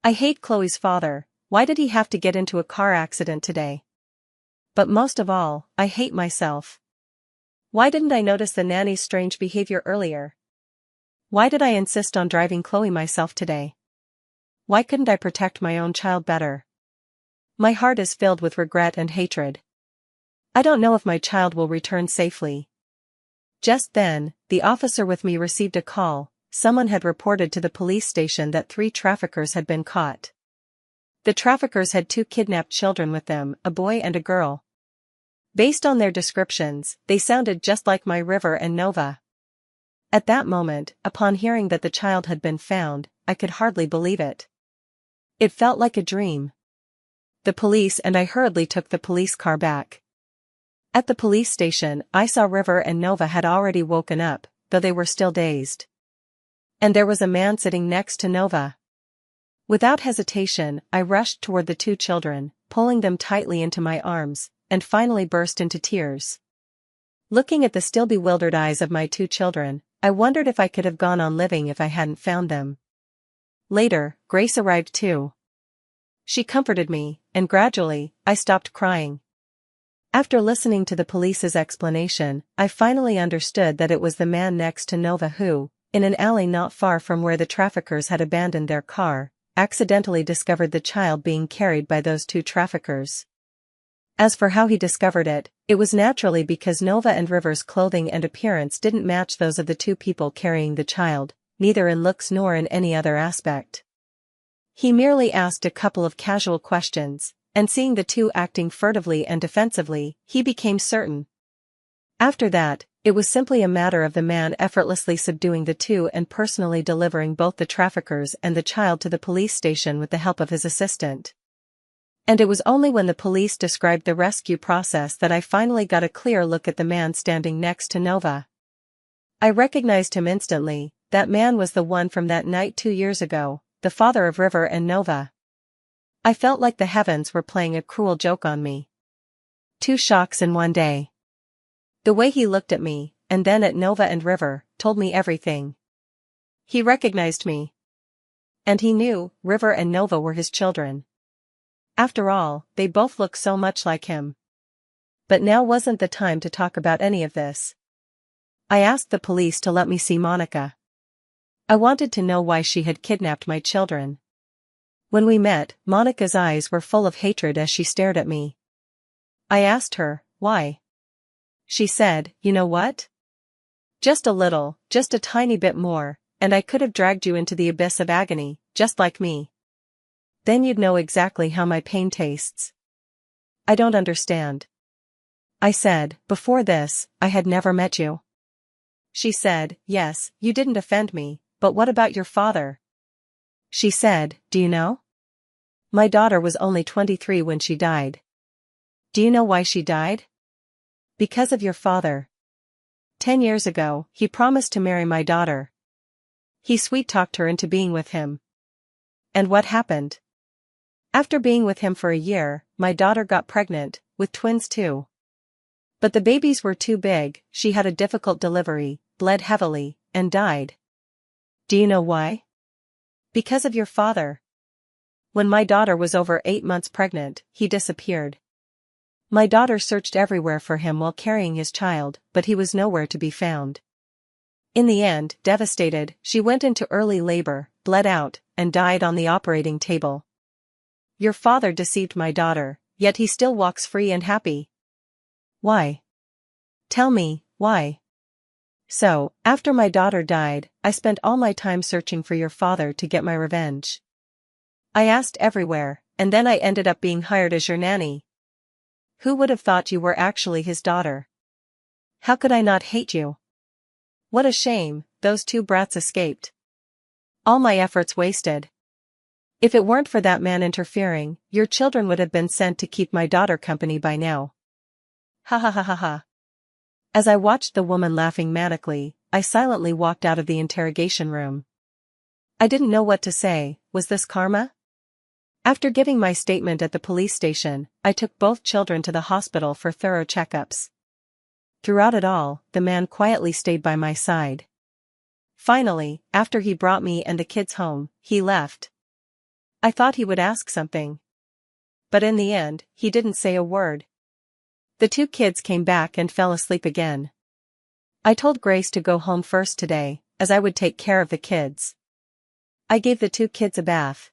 I hate Chloe's father. Why did he have to get into a car accident today? But most of all, I hate myself. Why didn't I notice the nanny's strange behavior earlier? Why did I insist on driving Chloe myself today? Why couldn't I protect my own child better? My heart is filled with regret and hatred. I don't know if my child will return safely. Just then, the officer with me received a call. Someone had reported to the police station that 3 traffickers had been caught. The traffickers had 2 kidnapped children with them, a boy and a girl. Based on their descriptions, they sounded just like my River and Nova. At that moment, upon hearing that the child had been found, I could hardly believe it. It felt like a dream. The police and I hurriedly took the police car back. At the police station, I saw River and Nova had already woken up, though they were still dazed. And there was a man sitting next to Nova. Without hesitation, I rushed toward the 2 children, pulling them tightly into my arms, and finally burst into tears. Looking at the still bewildered eyes of my 2 children, I wondered if I could have gone on living if I hadn't found them. Later, Grace arrived too. She comforted me, and gradually, I stopped crying. After listening to the police's explanation, I finally understood that it was the man next to Nova who, in an alley not far from where the traffickers had abandoned their car, accidentally discovered the child being carried by those 2 traffickers. As for how he discovered it, it was naturally because Nova and River's clothing and appearance didn't match those of the 2 people carrying the child, neither in looks nor in any other aspect. He merely asked a couple of casual questions, and seeing the 2 acting furtively and defensively, he became certain. After that, it was simply a matter of the man effortlessly subduing the 2 and personally delivering both the traffickers and the child to the police station with the help of his assistant. And it was only when the police described the rescue process that I finally got a clear look at the man standing next to Nova. I recognized him instantly. That man was the one from that night 2 years ago, the father of River and Nova. I felt like the heavens were playing a cruel joke on me. 2 shocks in one day. The way he looked at me, and then at Nova and River, told me everything. He recognized me. And he knew River and Nova were his children. After all, they both looked so much like him. But now wasn't the time to talk about any of this. I asked the police to let me see Monica. I wanted to know why she had kidnapped my children. When we met, Monica's eyes were full of hatred as she stared at me. I asked her, why? She said, "You know what? Just a little, just a tiny bit more, and I could have dragged you into the abyss of agony, just like me. Then you'd know exactly how my pain tastes." "I don't understand." I said, "Before this, I had never met you." She said, "Yes, you didn't offend me, but what about your father?" She said, "Do you know? My daughter was only 23 when she died." "Do you know why she died?" "Because of your father. 10 years ago, he promised to marry my daughter. He sweet-talked her into being with him. And what happened? After being with him for a year, my daughter got pregnant, with twins too. But the babies were too big, she had a difficult delivery, bled heavily, and died." "Do you know why?" "Because of your father. When my daughter was over 8 months pregnant, he disappeared. My daughter searched everywhere for him while carrying his child, but he was nowhere to be found. In the end, devastated, she went into early labor, bled out, and died on the operating table. Your father deceived my daughter, yet he still walks free and happy. Why? Tell me, why?" "So, after my daughter died, I spent all my time searching for your father to get my revenge. I asked everywhere, and then I ended up being hired as your nanny. Who would have thought you were actually his daughter? How could I not hate you? What a shame, those two brats escaped. All my efforts wasted. If it weren't for that man interfering, your children would have been sent to keep my daughter company by now." Ha ha ha ha ha. As I watched the woman laughing manically, I silently walked out of the interrogation room. I didn't know what to say. Was this karma? After giving my statement at the police station, I took both children to the hospital for thorough checkups. Throughout it all, the man quietly stayed by my side. Finally, after he brought me and the kids home, he left. I thought he would ask something. But in the end, he didn't say a word. The two kids came back and fell asleep again. I told Grace to go home first today, as I would take care of the kids. I gave the two kids a bath.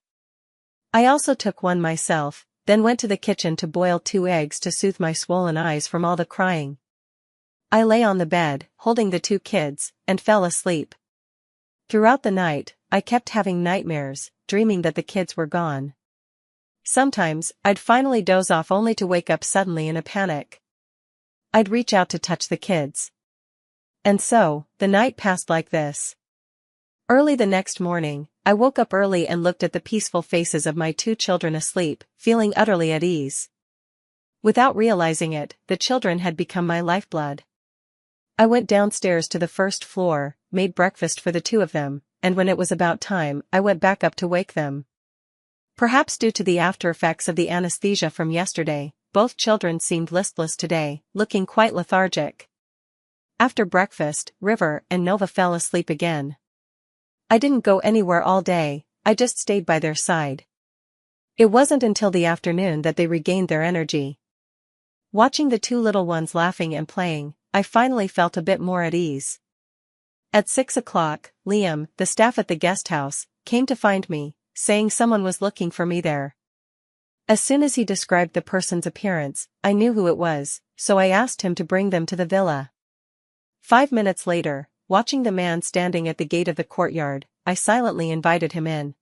I also took one myself, then went to the kitchen to boil 2 eggs to soothe my swollen eyes from all the crying. I lay on the bed, holding the 2 kids, and fell asleep. Throughout the night, I kept having nightmares, dreaming that the kids were gone. Sometimes, I'd finally doze off only to wake up suddenly in a panic. I'd reach out to touch the kids. And so, the night passed like this. Early the next morning, I woke up early and looked at the peaceful faces of my 2 children asleep, feeling utterly at ease. Without realizing it, the children had become my lifeblood. I went downstairs to the first floor, made breakfast for the 2 of them, and when it was about time, I went back up to wake them. Perhaps due to the after effects of the anesthesia from yesterday, both children seemed listless today, looking quite lethargic. After breakfast, River and Nova fell asleep again. I didn't go anywhere all day, I just stayed by their side. It wasn't until the afternoon that they regained their energy. Watching the 2 little ones laughing and playing, I finally felt a bit more at ease. At 6 o'clock, Liam, the staff at the guest house, came to find me, saying someone was looking for me there. As soon as he described the person's appearance, I knew who it was, so I asked him to bring them to the villa. 5 minutes later, watching the man standing at the gate of the courtyard, I silently invited him in.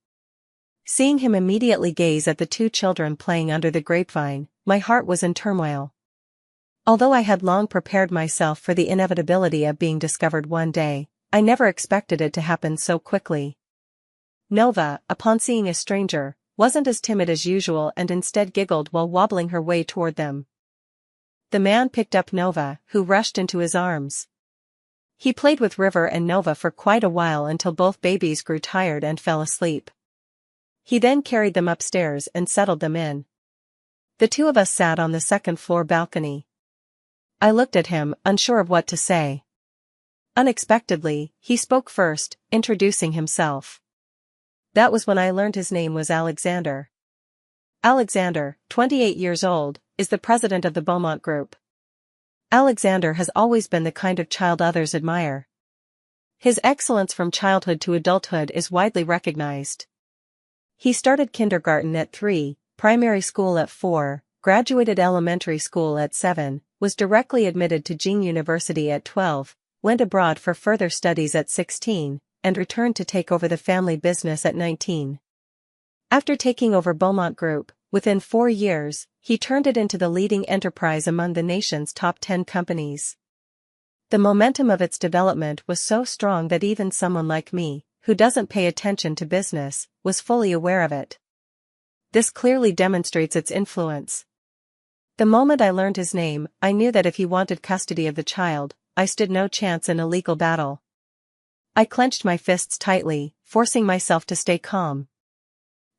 Seeing him immediately gaze at the 2 children playing under the grapevine, my heart was in turmoil. Although I had long prepared myself for the inevitability of being discovered one day, I never expected it to happen so quickly. Nova, upon seeing a stranger, wasn't as timid as usual and instead giggled while wobbling her way toward them. The man picked up Nova, who rushed into his arms. He played with River and Nova for quite a while until both babies grew tired and fell asleep. He then carried them upstairs and settled them in. The 2 of us sat on the second-floor balcony. I looked at him, unsure of what to say. Unexpectedly, he spoke first, introducing himself. That was when I learned his name was Alexander. Alexander, 28 years old, is the president of the Beaumont Group. Alexander has always been the kind of child others admire. His excellence from childhood to adulthood is widely recognized. He started kindergarten at 3, primary school at 4, graduated elementary school at 7, was directly admitted to Jing University at 12, went abroad for further studies at 16, and returned to take over the family business at 19. After taking over Beaumont Group, within 4 years, he turned it into the leading enterprise among the nation's top 10 companies. The momentum of its development was so strong that even someone like me, who doesn't pay attention to business, was fully aware of it. This clearly demonstrates its influence. The moment I learned his name, I knew that if he wanted custody of the child, I stood no chance in a legal battle. I clenched my fists tightly, forcing myself to stay calm.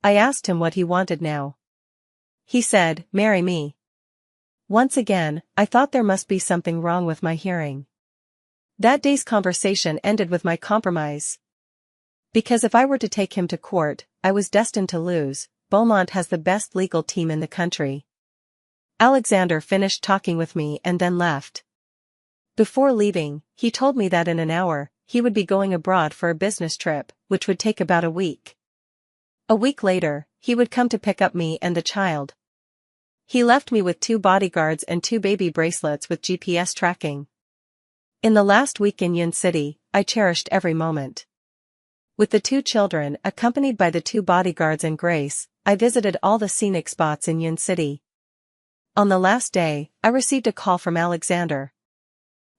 I asked him what he wanted now. He said, "Marry me." Once again, I thought there must be something wrong with my hearing. That day's conversation ended with my compromise. Because if I were to take him to court, I was destined to lose. Beaumont has the best legal team in the country. Alexander finished talking with me and then left. Before leaving, he told me that in an hour, he would be going abroad for a business trip, which would take about a week. A week later, he would come to pick up me and the child. He left me with 2 bodyguards and 2 baby bracelets with GPS tracking. In the last week in Yun City, I cherished every moment. With the 2 children, accompanied by the 2 bodyguards and Grace, I visited all the scenic spots in Yun City. On the last day, I received a call from Alexander.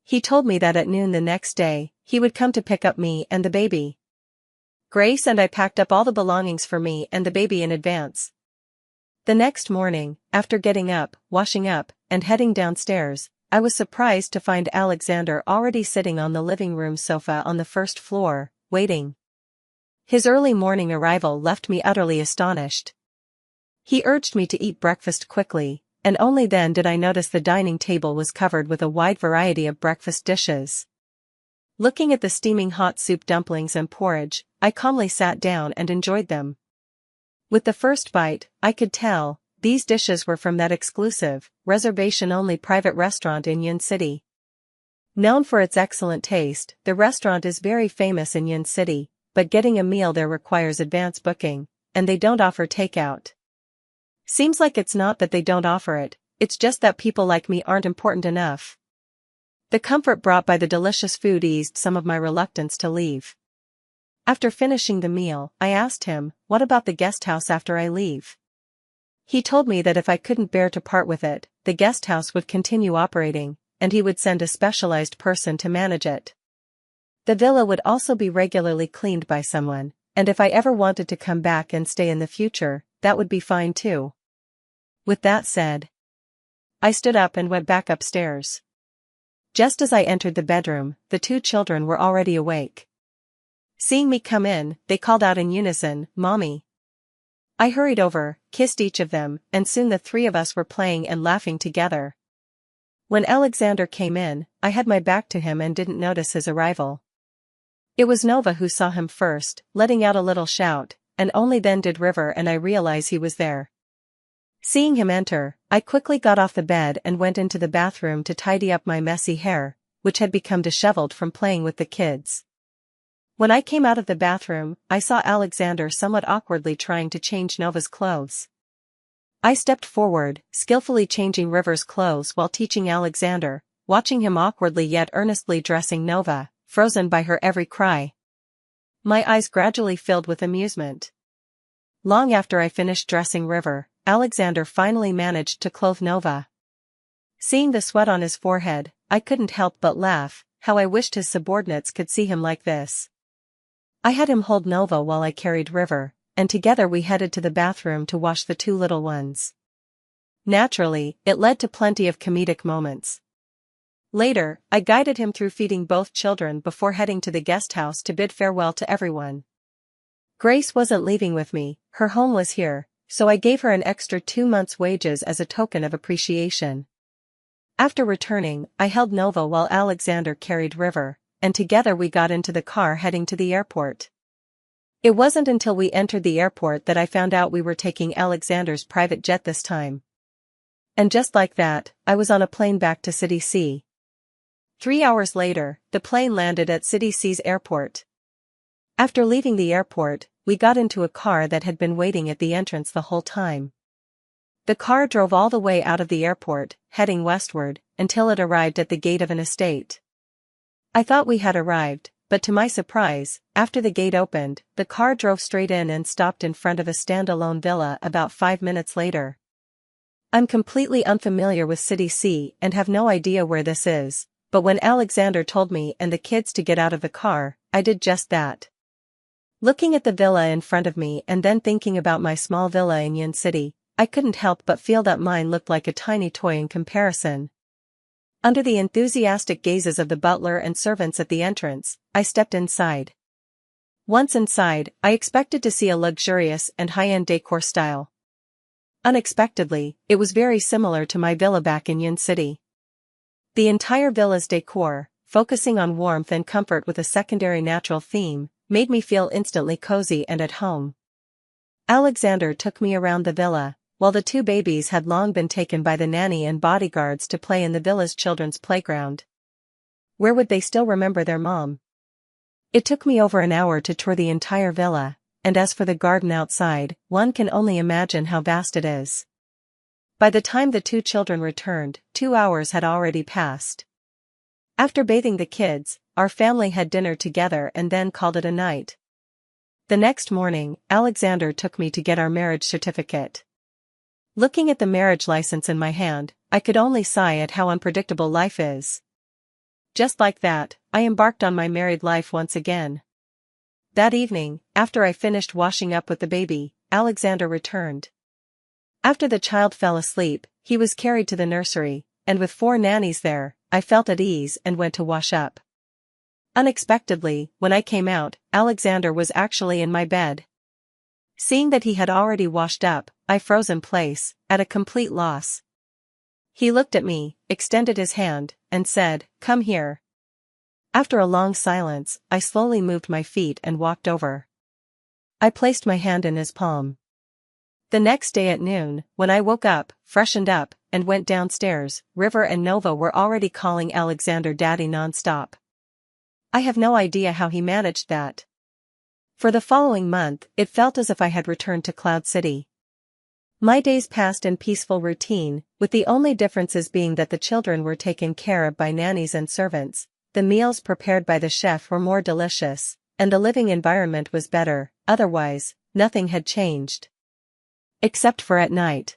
He told me that at noon the next day, he would come to pick up me and the baby. Grace and I packed up all the belongings for me and the baby in advance. The next morning, after getting up, washing up, and heading downstairs, I was surprised to find Alexander already sitting on the living room sofa on the first floor, waiting. His early morning arrival left me utterly astonished. He urged me to eat breakfast quickly, and only then did I notice the dining table was covered with a wide variety of breakfast dishes. Looking at the steaming hot soup, dumplings and porridge, I calmly sat down and enjoyed them. With the first bite, I could tell, these dishes were from that exclusive, reservation-only private restaurant in Yun City. Known for its excellent taste, the restaurant is very famous in Yun City, but getting a meal there requires advance booking, and they don't offer takeout. Seems like it's not that they don't offer it, it's just that people like me aren't important enough. The comfort brought by the delicious food eased some of my reluctance to leave. After finishing the meal, I asked him, what about the guest house after I leave? He told me that if I couldn't bear to part with it, the guest house would continue operating, and he would send a specialized person to manage it. The villa would also be regularly cleaned by someone, and if I ever wanted to come back and stay in the future, that would be fine too. With that said, I stood up and went back upstairs. Just as I entered the bedroom, the 2 children were already awake. Seeing me come in, they called out in unison, "Mommy." I hurried over, kissed each of them, and soon the 3 of us were playing and laughing together. When Alexander came in, I had my back to him and didn't notice his arrival. It was Nova who saw him first, letting out a little shout, and only then did River and I realize he was there. Seeing him enter, I quickly got off the bed and went into the bathroom to tidy up my messy hair, which had become disheveled from playing with the kids. When I came out of the bathroom, I saw Alexander somewhat awkwardly trying to change Nova's clothes. I stepped forward, skillfully changing River's clothes while teaching Alexander, watching him awkwardly yet earnestly dressing Nova, frozen by her every cry. My eyes gradually filled with amusement. Long after I finished dressing River, Alexander finally managed to clothe Nova. Seeing the sweat on his forehead, I couldn't help but laugh. How I wished his subordinates could see him like this. I had him hold Nova while I carried River, and together we headed to the bathroom to wash the 2 little ones. Naturally, it led to plenty of comedic moments. Later, I guided him through feeding both children before heading to the guest house to bid farewell to everyone. Grace wasn't leaving with me, her home was here, so I gave her an extra 2 months' wages as a token of appreciation. After returning, I held Nova while Alexander carried River, and together we got into the car heading to the airport. It wasn't until we entered the airport that I found out we were taking Alexander's private jet this time. And just like that, I was on a plane back to City C. 3 hours later, the plane landed at City C's airport. After leaving the airport, we got into a car that had been waiting at the entrance the whole time. The car drove all the way out of the airport, heading westward, until it arrived at the gate of an estate. I thought we had arrived, but to my surprise, after the gate opened, the car drove straight in and stopped in front of a standalone villa about 5 minutes later. I'm completely unfamiliar with City C and have no idea where this is, but when Alexander told me and the kids to get out of the car, I did just that. Looking at the villa in front of me and then thinking about my small villa in Yin City, I couldn't help but feel that mine looked like a tiny toy in comparison. Under the enthusiastic gazes of the butler and servants at the entrance, I stepped inside. Once inside, I expected to see a luxurious and high-end decor style. Unexpectedly, it was very similar to my villa back in Yin City. The entire villa's decor, focusing on warmth and comfort with a secondary natural theme, made me feel instantly cozy and at home. Alexander took me around the villa, while the two babies had long been taken by the nanny and bodyguards to play in the villa's children's playground. Where would they still remember their mom? It took me over an hour to tour the entire villa, and as for the garden outside, one can only imagine how vast it is. By the time the two children returned, 2 hours had already passed. After bathing the kids, our family had dinner together and then called it a night. The next morning, Alexander took me to get our marriage certificate. Looking at the marriage license in my hand, I could only sigh at how unpredictable life is. Just like that, I embarked on my married life once again. That evening, after I finished washing up with the baby, Alexander returned. After the child fell asleep, he was carried to the nursery, and with 4 nannies there, I felt at ease and went to wash up. Unexpectedly, when I came out, Alexander was actually in my bed. Seeing that he had already washed up, I froze in place, at a complete loss. He looked at me, extended his hand, and said, "Come here." After a long silence, I slowly moved my feet and walked over. I placed my hand in his palm. The next day at noon, when I woke up, freshened up, and went downstairs, River and Nova were already calling Alexander Daddy non-stop. I have no idea how he managed that. For the following month, it felt as if I had returned to Cloud City. My days passed in peaceful routine, with the only differences being that the children were taken care of by nannies and servants, the meals prepared by the chef were more delicious, and the living environment was better. Otherwise, nothing had changed. Except for at night.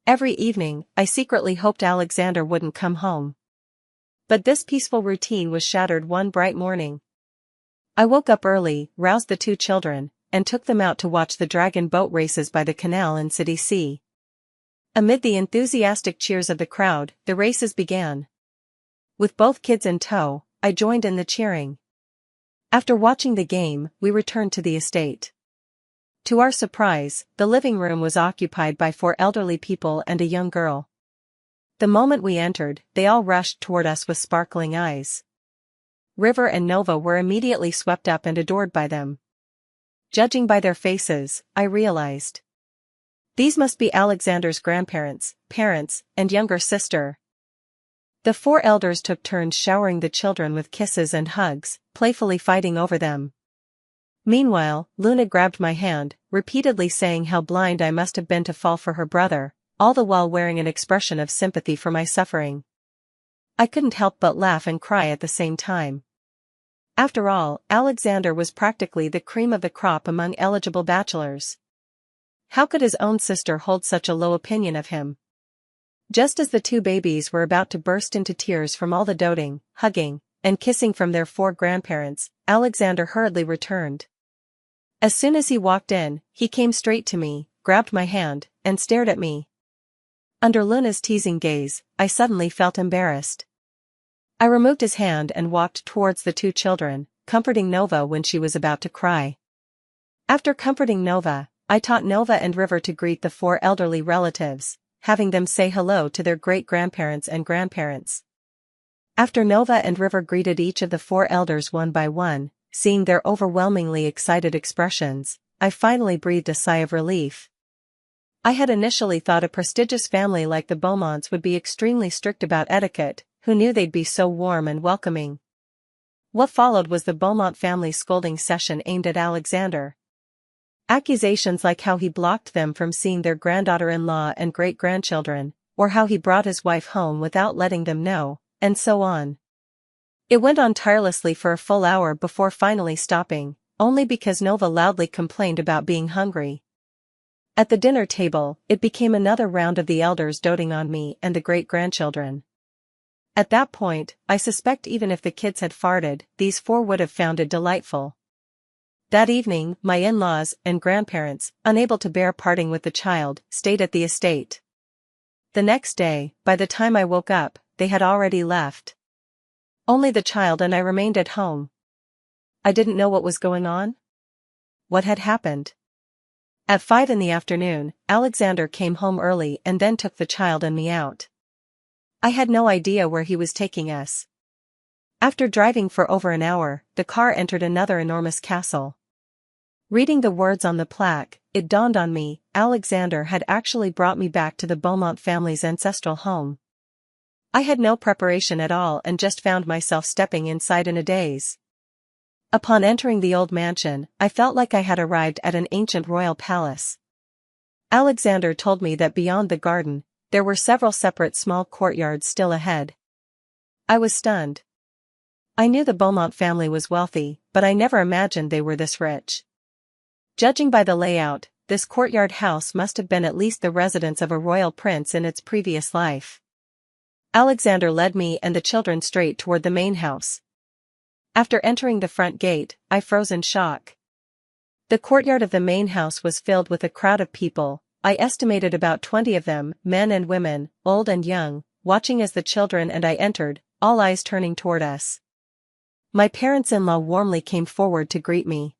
Every evening, I secretly hoped Alexander wouldn't come home. But this peaceful routine was shattered one bright morning. I woke up early, roused the two children, and took them out to watch the dragon boat races by the canal in City C. Amid the enthusiastic cheers of the crowd, the races began. With both kids in tow, I joined in the cheering. After watching the game, we returned to the estate. To our surprise, the living room was occupied by 4 elderly people and a young girl. The moment we entered, they all rushed toward us with sparkling eyes. River and Nova were immediately swept up and adored by them. Judging by their faces, I realized. These must be Alexander's grandparents, parents, and younger sister. The 4 elders took turns showering the children with kisses and hugs, playfully fighting over them. Meanwhile, Luna grabbed my hand, repeatedly saying how blind I must have been to fall for her brother, all the while wearing an expression of sympathy for my suffering. I couldn't help but laugh and cry at the same time. After all, Alexander was practically the cream of the crop among eligible bachelors. How could his own sister hold such a low opinion of him? Just as the 2 babies were about to burst into tears from all the doting, hugging, and kissing from their 4 grandparents, Alexander hurriedly returned. As soon as he walked in, he came straight to me, grabbed my hand, and stared at me. Under Luna's teasing gaze, I suddenly felt embarrassed. I removed his hand and walked towards the 2 children, comforting Nova when she was about to cry. After comforting Nova, I taught Nova and River to greet the 4 elderly relatives, having them say hello to their great-grandparents and grandparents. After Nova and River greeted each of the 4 elders one by one, seeing their overwhelmingly excited expressions, I finally breathed a sigh of relief. I had initially thought a prestigious family like the Beaumonts would be extremely strict about etiquette. Who knew they'd be so warm and welcoming? What followed was the Beaumont family scolding session aimed at Alexander. Accusations like how he blocked them from seeing their granddaughter-in-law and great-grandchildren, or how he brought his wife home without letting them know, and so on. It went on tirelessly for a full hour before finally stopping, only because Nova loudly complained about being hungry. At the dinner table, it became another round of the elders doting on me and the great-grandchildren. At that point, I suspect even if the kids had farted, these four would have found it delightful. That evening, my in-laws and grandparents, unable to bear parting with the child, stayed at the estate. The next day, by the time I woke up, they had already left. Only the child and I remained at home. I didn't know what was going on. What had happened? At 5 in the afternoon, Alexander came home early and then took the child and me out. I had no idea where he was taking us. After driving for over an hour, the car entered another enormous castle. Reading the words on the plaque, it dawned on me, Alexander had actually brought me back to the Beaumont family's ancestral home. I had no preparation at all and just found myself stepping inside in a daze. Upon entering the old mansion, I felt like I had arrived at an ancient royal palace. Alexander told me that beyond the garden, there were several separate small courtyards still ahead. I was stunned. I knew the Beaumont family was wealthy, but I never imagined they were this rich. Judging by the layout, this courtyard house must have been at least the residence of a royal prince in its previous life. Alexander led me and the children straight toward the main house. After entering the front gate, I froze in shock. The courtyard of the main house was filled with a crowd of people, I estimated about 20 of them, men and women, old and young, watching as the children and I entered, all eyes turning toward us. My parents-in-law warmly came forward to greet me.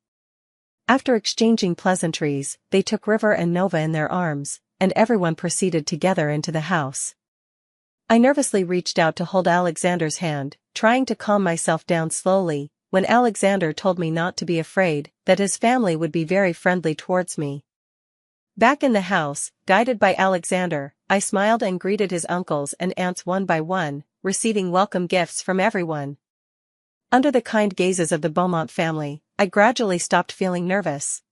After exchanging pleasantries, they took River and Nova in their arms, and everyone proceeded together into the house. I nervously reached out to hold Alexander's hand, trying to calm myself down slowly, when Alexander told me not to be afraid, that his family would be very friendly towards me. Back in the house, guided by Alexander, I smiled and greeted his uncles and aunts one by one, receiving welcome gifts from everyone. Under the kind gazes of the Beaumont family, I gradually stopped feeling nervous.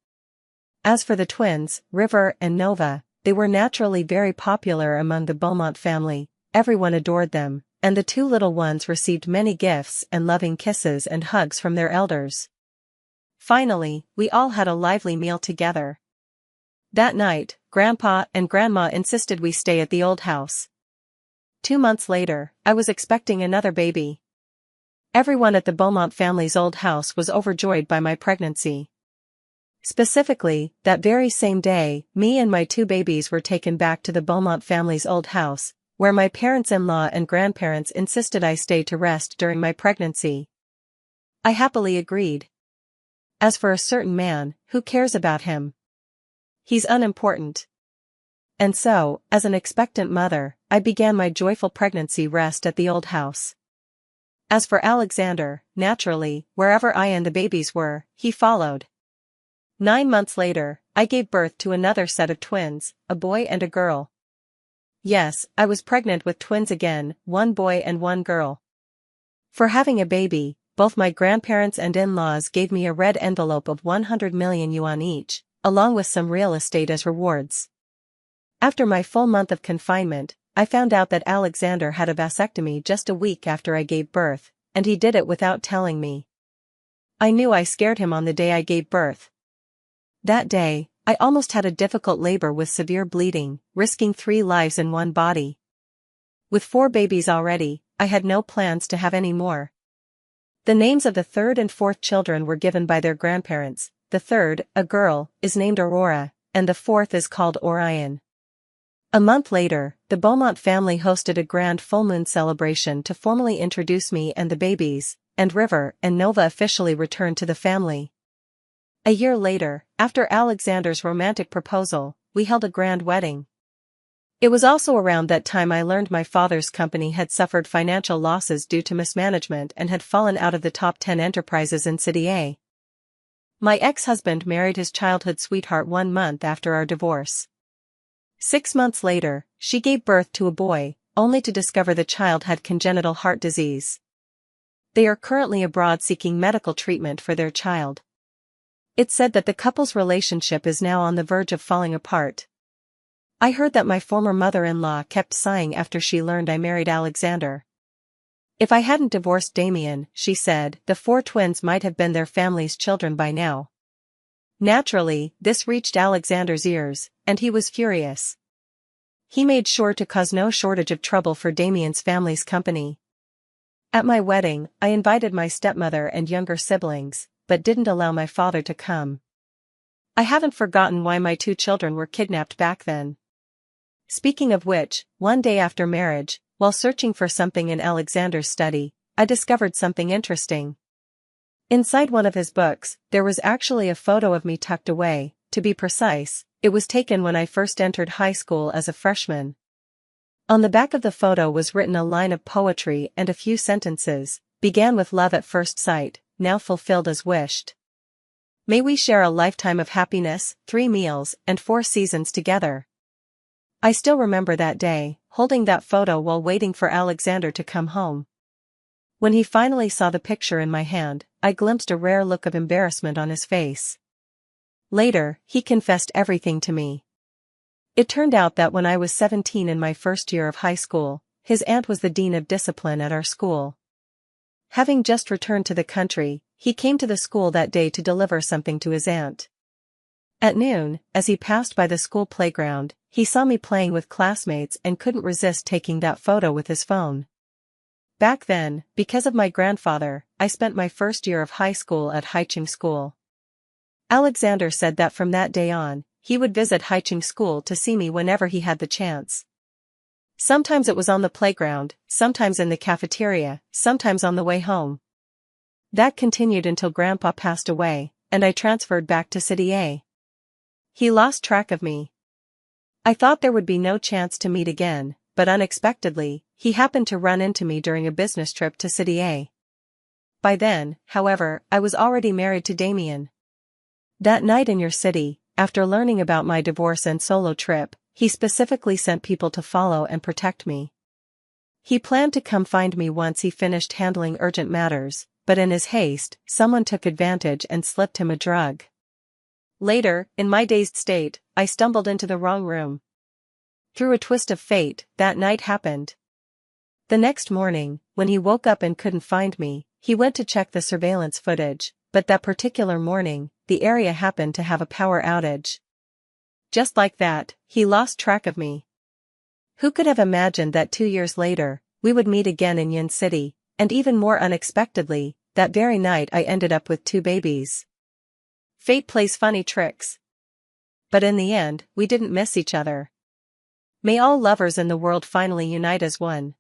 As for the twins, River and Nova, they were naturally very popular among the Beaumont family, everyone adored them, and the two little ones received many gifts and loving kisses and hugs from their elders. Finally, we all had a lively meal together. That night, Grandpa and Grandma insisted we stay at the old house. 2 months later, I was expecting another baby. Everyone at the Beaumont family's old house was overjoyed by my pregnancy. Specifically, that very same day, me and my 2 babies were taken back to the Beaumont family's old house, where my parents-in-law and grandparents insisted I stay to rest during my pregnancy. I happily agreed. As for a certain man, who cares about him? He's unimportant. And so, as an expectant mother, I began my joyful pregnancy rest at the old house. As for Alexander, naturally, wherever I and the babies were, he followed. 9 months later, I gave birth to another set of twins, a boy and a girl. Yes, I was pregnant with twins again, 1 boy and 1 girl. For having a baby, both my grandparents and in-laws gave me a red envelope of 100 million yuan each, along with some real estate as rewards. After my full month of confinement, I found out that Alexander had a vasectomy just a week after I gave birth, and he did it without telling me. I knew I scared him on the day I gave birth. That day, I almost had a difficult labor with severe bleeding, risking 3 lives in one body. With 4 babies already, I had no plans to have any more. The names of the 3rd and 4th children were given by their grandparents. The 3rd, a girl, is named Aurora, and the 4th is called Orion. A month later, the Beaumont family hosted a grand full moon celebration to formally introduce me and the babies, and River and Nova officially returned to the family. A year later, after Alexander's romantic proposal, we held a grand wedding. It was also around that time I learned my father's company had suffered financial losses due to mismanagement and had fallen out of the top 10 enterprises in City A. My ex-husband married his childhood sweetheart 1 month after our divorce. 6 months later, she gave birth to a boy, only to discover the child had congenital heart disease. They are currently abroad seeking medical treatment for their child. It said that the couple's relationship is now on the verge of falling apart. I heard that my former mother-in-law kept sighing after she learned I married Alexander. If I hadn't divorced Damian, she said, the 4 twins might have been their family's children by now. Naturally, this reached Alexander's ears, and he was furious. He made sure to cause no shortage of trouble for Damian's family's company. At my wedding, I invited my stepmother and younger siblings, but didn't allow my father to come. I haven't forgotten why my 2 children were kidnapped back then. Speaking of which, one day after marriage, while searching for something in Alexander's study, I discovered something interesting. Inside one of his books, there was actually a photo of me tucked away. To be precise, it was taken when I first entered high school as a freshman. On the back of the photo was written a line of poetry and a few sentences, began with love at first sight, now fulfilled as wished. May we share a lifetime of happiness, 3 meals, and 4 seasons together. I still remember that day, holding that photo while waiting for Alexander to come home. When he finally saw the picture in my hand, I glimpsed a rare look of embarrassment on his face. Later, he confessed everything to me. It turned out that when I was 17 in my first year of high school, his aunt was the dean of discipline at our school. Having just returned to the country, he came to the school that day to deliver something to his aunt. At noon, as he passed by the school playground, he saw me playing with classmates and couldn't resist taking that photo with his phone. Back then, because of my grandfather, I spent my first year of high school at Haicheng School. Alexander said that from that day on, he would visit Haicheng School to see me whenever he had the chance. Sometimes it was on the playground, sometimes in the cafeteria, sometimes on the way home. That continued until Grandpa passed away, and I transferred back to City A. He lost track of me. I thought there would be no chance to meet again, but unexpectedly, he happened to run into me during a business trip to City A. By then, however, I was already married to Damian. That night in your city, after learning about my divorce and solo trip, he specifically sent people to follow and protect me. He planned to come find me once he finished handling urgent matters, but in his haste, someone took advantage and slipped him a drug. Later, in my dazed state, I stumbled into the wrong room. Through a twist of fate, that night happened. The next morning, when he woke up and couldn't find me, he went to check the surveillance footage, but that particular morning, the area happened to have a power outage. Just like that, he lost track of me. Who could have imagined that 2 years later, we would meet again in Yin City, and even more unexpectedly, that very night I ended up with 2 babies. Fate plays funny tricks. But in the end, we didn't miss each other. May all lovers in the world finally unite as one.